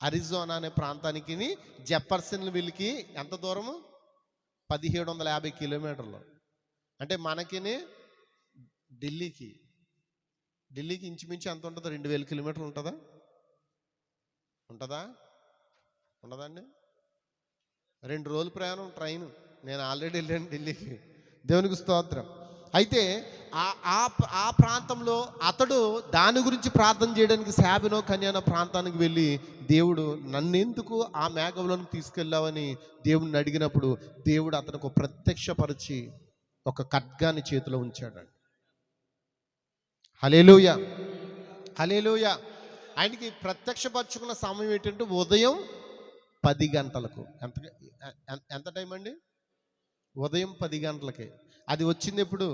అరిజోనా అనే ప్రాంతానికి జెఫర్సన్ విల్కి ఎంత దూరము? 1750 కిలోమీటర్లు. అంటే మనకి ఢిల్లీకి ఇంచుమించు ఎంత ఉంటుందో? 2000 కిలోమీటర్లు ఉంటుందా? ఉండదా అండి? 2 రోజుల ప్రయాణం ట్రైన్. నేను ఆల్రెడీ వెళ్ళాను ఢిల్లీకి. దేవునికి స్తోత్రం. అయితే ఆ ప్రాంతంలో అతడు దాని గురించి ప్రార్థన చేయడానికి శాబినో కన్యాన ప్రాంతానికి వెళ్ళి దేవుడు నన్నెందుకు ఆ మేఘంలోకి తీసుకెళ్ళావని దేవుడిని అడిగినప్పుడు దేవుడు అతనికి ప్రత్యక్షపరిచి ఒక ఖడ్గాన్ని చేతిలో ఉంచాడు. హల్లెలూయా, హల్లెలూయా. ఆయనకి ప్రత్యక్షపరచుకున్న సమయం ఏంటంటే ఉదయం 10 గంటలకు. ఎంత టైం అండి? ఉదయం 10 గంటలకి. అది వచ్చింది ఎప్పుడు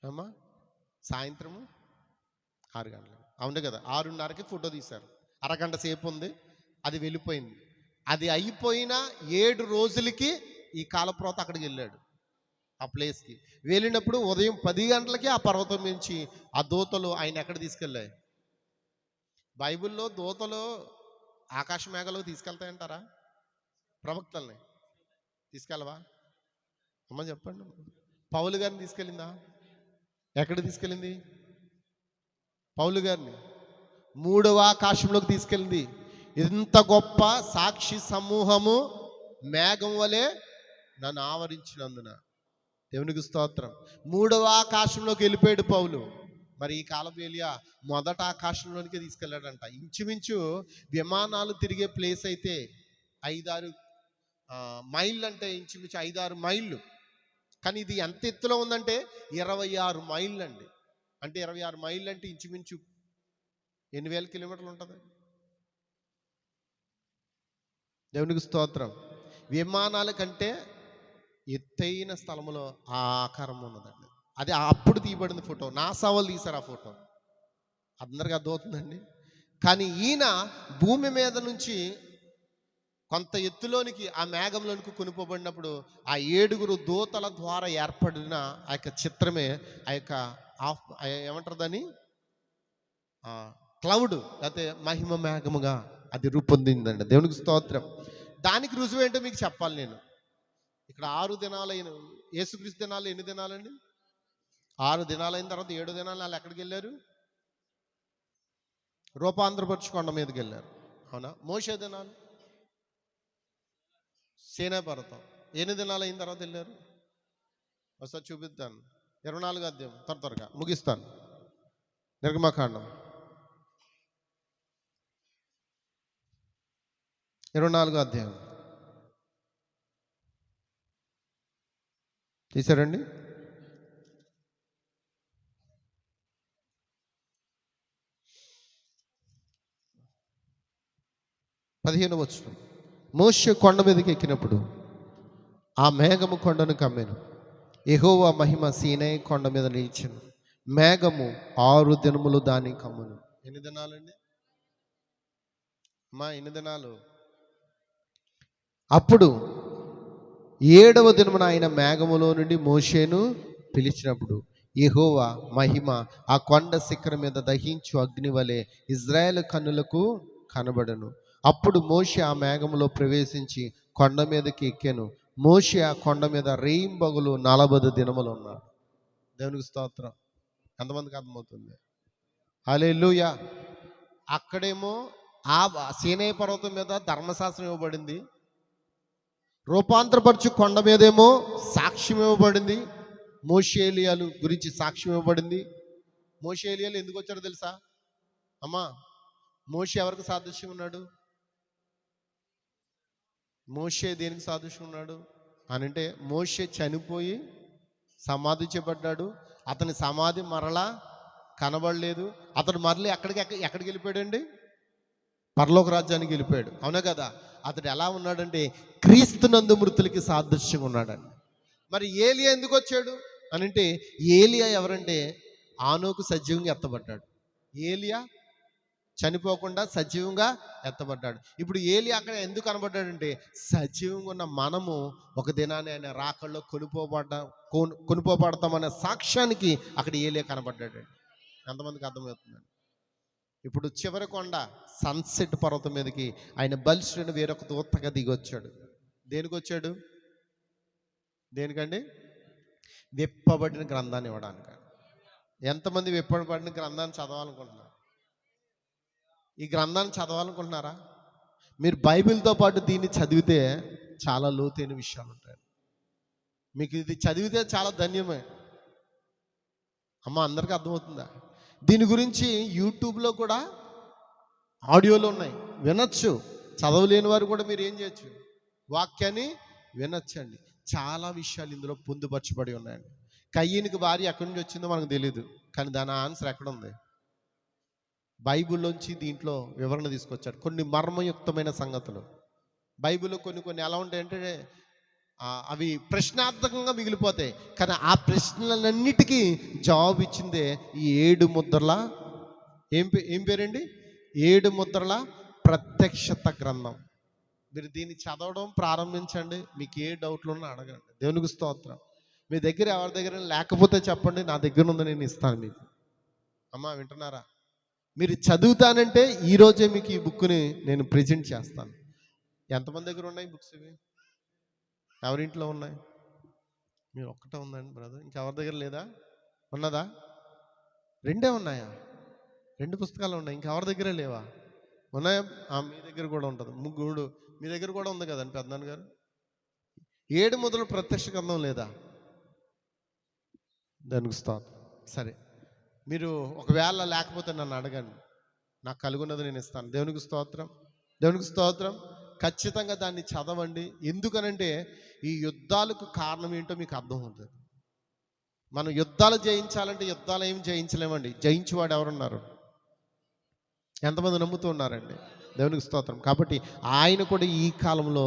అమ్మా? సాయంత్రము 6 గంటలకి. అవును కదా, 6:30కి ఫోటో తీశారు. అరగంట సేపు ఉంది, అది వెళ్ళిపోయింది. అది అయిపోయిన 7 రోజులకి ఈ కాలప్రోత అక్కడికి వెళ్ళాడు, ఆ ప్లేస్కి. వెళ్ళినప్పుడు ఉదయం 10 గంటలకి ఆ పర్వతం నుంచి ఆ దూతలు ఆయన ఎక్కడ తీసుకెళ్ళాయి? బైబిల్లో దూతలు ఆకాశ మేఘాలకు తీసుకెళ్తాయంటారా? ప్రవక్తల్ని తీసుకెళ్ళవా అమ్మ? చెప్పండి. పౌలు గారిని తీసుకెళ్ళిందా? ఎక్కడ తీసుకెళ్ళింది పౌలు గారిని? 3వ ఆకాశంలోకి తీసుకెళ్ళింది. ఇంత గొప్ప సాక్షి సమూహము మేఘం వలె నన్ను ఆవరించినందున దేవునికి స్తోత్రం. 3వ ఆకాశంలోకి వెళ్ళిపోయాడు పౌలు. మరి ఈ కాలపు ఏలియా మొదట ఆకాశంలోనికి తీసుకెళ్ళాడంట. ఇంచుమించు విమానాలు తిరిగే ప్లేస్ అయితే 5-6 మైళ్ళు, అంటే ఇంచుమించు 5-6 మైళ్ళు. కానీ ఇది ఎంత ఎత్తులో ఉందంటే 26 మైళ్ళు అండి. అంటే 26 మైళ్ళు అంటే ఇంచుమించు ఎన్ని వేల కిలోమీటర్లు ఉంటుంది? దేవునికి స్తోత్రం. విమానాల కంటే ఎత్తైన స్థలంలో ఆ ఆకారం ఉన్నదండి. అది అప్పుడు తీయబడింది ఫోటో. నాసా వాళ్ళు తీశారు ఆ ఫోటో. అందరికి అర్థమవుతుందండి. కానీ ఈయన భూమి మీద నుంచి కొంత ఎత్తులోనికి ఆ మేఘంలోనికి కొనిపోబడినప్పుడు ఆ 7 దూతల ద్వారా ఏర్పడిన ఆ యొక్క చిత్రమే ఆ యొక్క ఏమంటారు దాన్ని, క్లౌడ్, లేకపోతే మహిమ మేఘముగా అది రూపొందిందండి. దేవునికి స్తోత్రం. దానికి రుజువు ఏంటో మీకు చెప్పాలి నేను. ఇక్కడ 6 దినాలైన యేసుక్రీస్తు దినాలు ఎన్ని దినాలండి? 6 దినాలైన తర్వాత 7 దినాలు వాళ్ళు ఎక్కడికి వెళ్ళారు? రూపాంతరపరచు కొండ మీదకి వెళ్ళారు. అవునా? మోషే దినాలు సీనాయి పర్వతం ఎన్ని దినాలు అయిన తర్వాత వెళ్ళారు? ఒకసారి చూపిస్తాను. 24వ అధ్యాయం త్వరగా ముగిస్తాను. నిర్గమకాండం 24వ అధ్యాయం తీశారండి. 15వ వచనం. మోషే కొండ మీదకి ఎక్కినప్పుడు ఆ మేఘము కొండను కమ్మెను. యెహోవా మహిమ సీనాయి కొండ మీద నిలిచెను. మేఘము 6 దినములు దాన్ని కమ్మును. ఎన్ని దినాలండి అమ్మా? ఎన్ని దినాలు? అప్పుడు 7వ దినమున ఆయన మేఘములో నుండి మోషేను పిలిచినప్పుడు యెహోవా మహిమ ఆ కొండ శిఖరం మీద దహించు అగ్ని వలె ఇజ్రాయేలు కన్నులకు కనబడను. అప్పుడు మోషే ఆ మేఘములో ప్రవేశించి కొండ మీదకి ఎక్కాను. మోషే ఆ కొండ మీద రేయింబగలు 40 దినములు ఉన్నాడు. దేవునికి స్తోత్రం. ఎంతమందికి అర్థమవుతుంది? హల్లెలూయా. అక్కడేమో ఆ సీనాయి పర్వతం మీద ధర్మశాస్త్రం ఇవ్వబడింది. రూపాంతరపరచు కొండ మీదేమో సాక్ష్యం ఇవ్వబడింది. మోషే ఏలియాలు గురించి సాక్ష్యం ఇవ్వబడింది. మోషే ఏలియాలు ఎందుకు వచ్చారో తెలుసా అమ్మా? మోషే ఎవరికి సాదృశ్యం ఉన్నాడు? మోషే దేనికి సాదృశ్యం ఉన్నాడు అని అంటే, మోషే చనిపోయి సమాధి చేయబడ్డాడు. అతని సమాధి మరలా కనబడలేదు. అతడు మరలి ఎక్కడికి వెళ్ళిపోయాడండి? పరలోక రాజ్యానికి వెళ్ళిపోయాడు. అవునా కదా? అతడు ఎలా ఉన్నాడంటే క్రీస్తునందు మృతులకి సాదృశ్యంగా ఉన్నాడండి. మరి ఏలియా ఎందుకు వచ్చాడు అని అంటే, ఏలియా ఎవరంటే ఆనోకు సజీవంగా ఎత్తబడ్డాడు. ఏలియా చనిపోకుండా సజీవంగా ఎత్తబడ్డాడు. ఇప్పుడు ఏలియా అక్కడ ఎందుకు కనబడ్డాడంటే, సజీవంగా ఉన్న మనము ఒక దినాన్ని ఆయన రాకల్లో కొనుపోబడతామనే సాక్ష్యానికి అక్కడ ఏలియా కనబడ్డాడు. ఎంతమందికి అర్థమవుతుందండి? ఇప్పుడు చివరి కొండ సన్సెట్ పర్వతం మీదకి ఆయన బలిష్ఠుడైన వేరొక దూతగా దిగి వచ్చాడు. దేనికి వచ్చాడు? దేనికండి? విప్పబడిన గ్రంథాన్ని ఇవ్వడానికి. ఎంతమంది విప్పబడిన గ్రంథాన్ని చదవాలనుకుంటున్నారు? ఈ గ్రంథాన్ని చదవాలనుకుంటున్నారా? మీరు బైబిల్తో పాటు దీన్ని చదివితే చాలా లోతైన విషయాలు ఉంటాయి. మీకు ఇది చదివితే చాలా ధన్యమే అమ్మ. అందరికీ అర్థమవుతుందా? దీని గురించి యూట్యూబ్లో కూడా ఆడియోలు ఉన్నాయి, వినొచ్చు. చదవలేని వారు కూడా మీరు ఏం చేయొచ్చు? వాక్యాన్ని వినొచ్చండి. చాలా విషయాలు ఇందులో పొందుపరచబడి ఉన్నాయండి. కయ్యనికి భార్య ఎక్కడి నుంచి వచ్చిందో మనకు తెలియదు, కానీ దాని ఆన్సర్ ఎక్కడ ఉంది? బైబిల్లోంచి దీంట్లో వివరణ తీసుకొచ్చాడు. కొన్ని మర్మయుక్తమైన సంగతులు బైబిల్లో కొన్ని ఎలా ఉంటాయంటే, అవి ప్రశ్నార్థకంగా మిగిలిపోతాయి. కానీ ఆ ప్రశ్నలన్నిటికీ జవాబు ఇచ్చిందే ఈ 7 ముద్రల ఏం పేరండి? 7 ముద్రల ప్రత్యక్షత గ్రంథం. మీరు దీన్ని చదవడం ప్రారంభించండి. మీకు ఏ డౌట్లు ఉన్నా అడగండి. దేవునికి స్తోత్రం. మీ దగ్గర ఎవరి దగ్గర లేకపోతే చెప్పండి, నా దగ్గర ఉంది, నేను ఇస్తాను మీకు. అమ్మా వింటున్నారా? మీరు చదువుతానంటే ఈరోజే మీకు ఈ బుక్ని నేను ప్రజెంట్ చేస్తాను. ఎంతమంది దగ్గర ఉన్నాయి బుక్స్ ఇవి? ఎవరింట్లో ఉన్నాయి? మీరు ఒక్కటే ఉందండి బ్రదర్, ఇంకెవరి దగ్గర లేదా? ఉన్నదా? 2 ఉన్నాయా? 2 పుస్తకాలు ఉన్నాయి, ఇంకెవరి దగ్గర లేవా? ఉన్నాయా? మీ దగ్గర కూడా ఉంటుంది. 3 మీ దగ్గర కూడా ఉంది కదండి పెద్దనాన్న గారు. 7 మొదలు ప్రత్యక్ష గ్రంథం లేదా? దానికి స్తోత్రం. సరే, మీరు ఒకవేళ లేకపోతే నన్ను అడగండి, నాకు కలుగున్నది నేను ఇస్తాను. దేవునికి స్తోత్రం, దేవునికి స్తోత్రం. ఖచ్చితంగా దాన్ని చదవండి. ఎందుకనంటే ఈ యుద్ధాలకు కారణం ఏంటో మీకు అర్థమవుతుంది. మనం యుద్ధాలు జయించాలంటే యుద్ధాలు ఏమి జయించలేమండి. జయించేవాడు ఎవరున్నారు? ఎంతమంది నమ్ముతూ ఉన్నారండి? దేవునికి స్తోత్రం. కాబట్టి ఆయన కూడా ఈ కాలంలో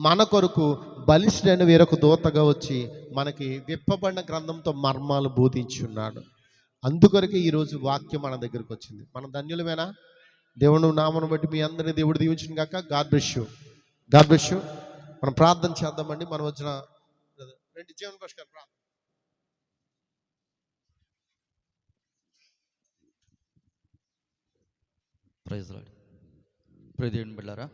మన కొరకు బలిష్ఠైన వేరొక దూతగా వచ్చి మనకి విప్పబడిన గ్రంథంతో మర్మాలు బోధించి ఉన్నాడు. అందుకొరకే ఈరోజు వాక్యం మన దగ్గరకు వచ్చింది. మనం ధన్యులమేనా? దేవుని నామను బట్టి మీ అందరినీ దేవుడు దీవించిన గాక. God bless you, God bless you. మనం ప్రార్థన చేద్దామండి. మనం వచ్చిన రెండు జీవన పరిష్కారం ప్రార్థన. Praise lord. ప్రియ దేవుని బిడ్డలారా,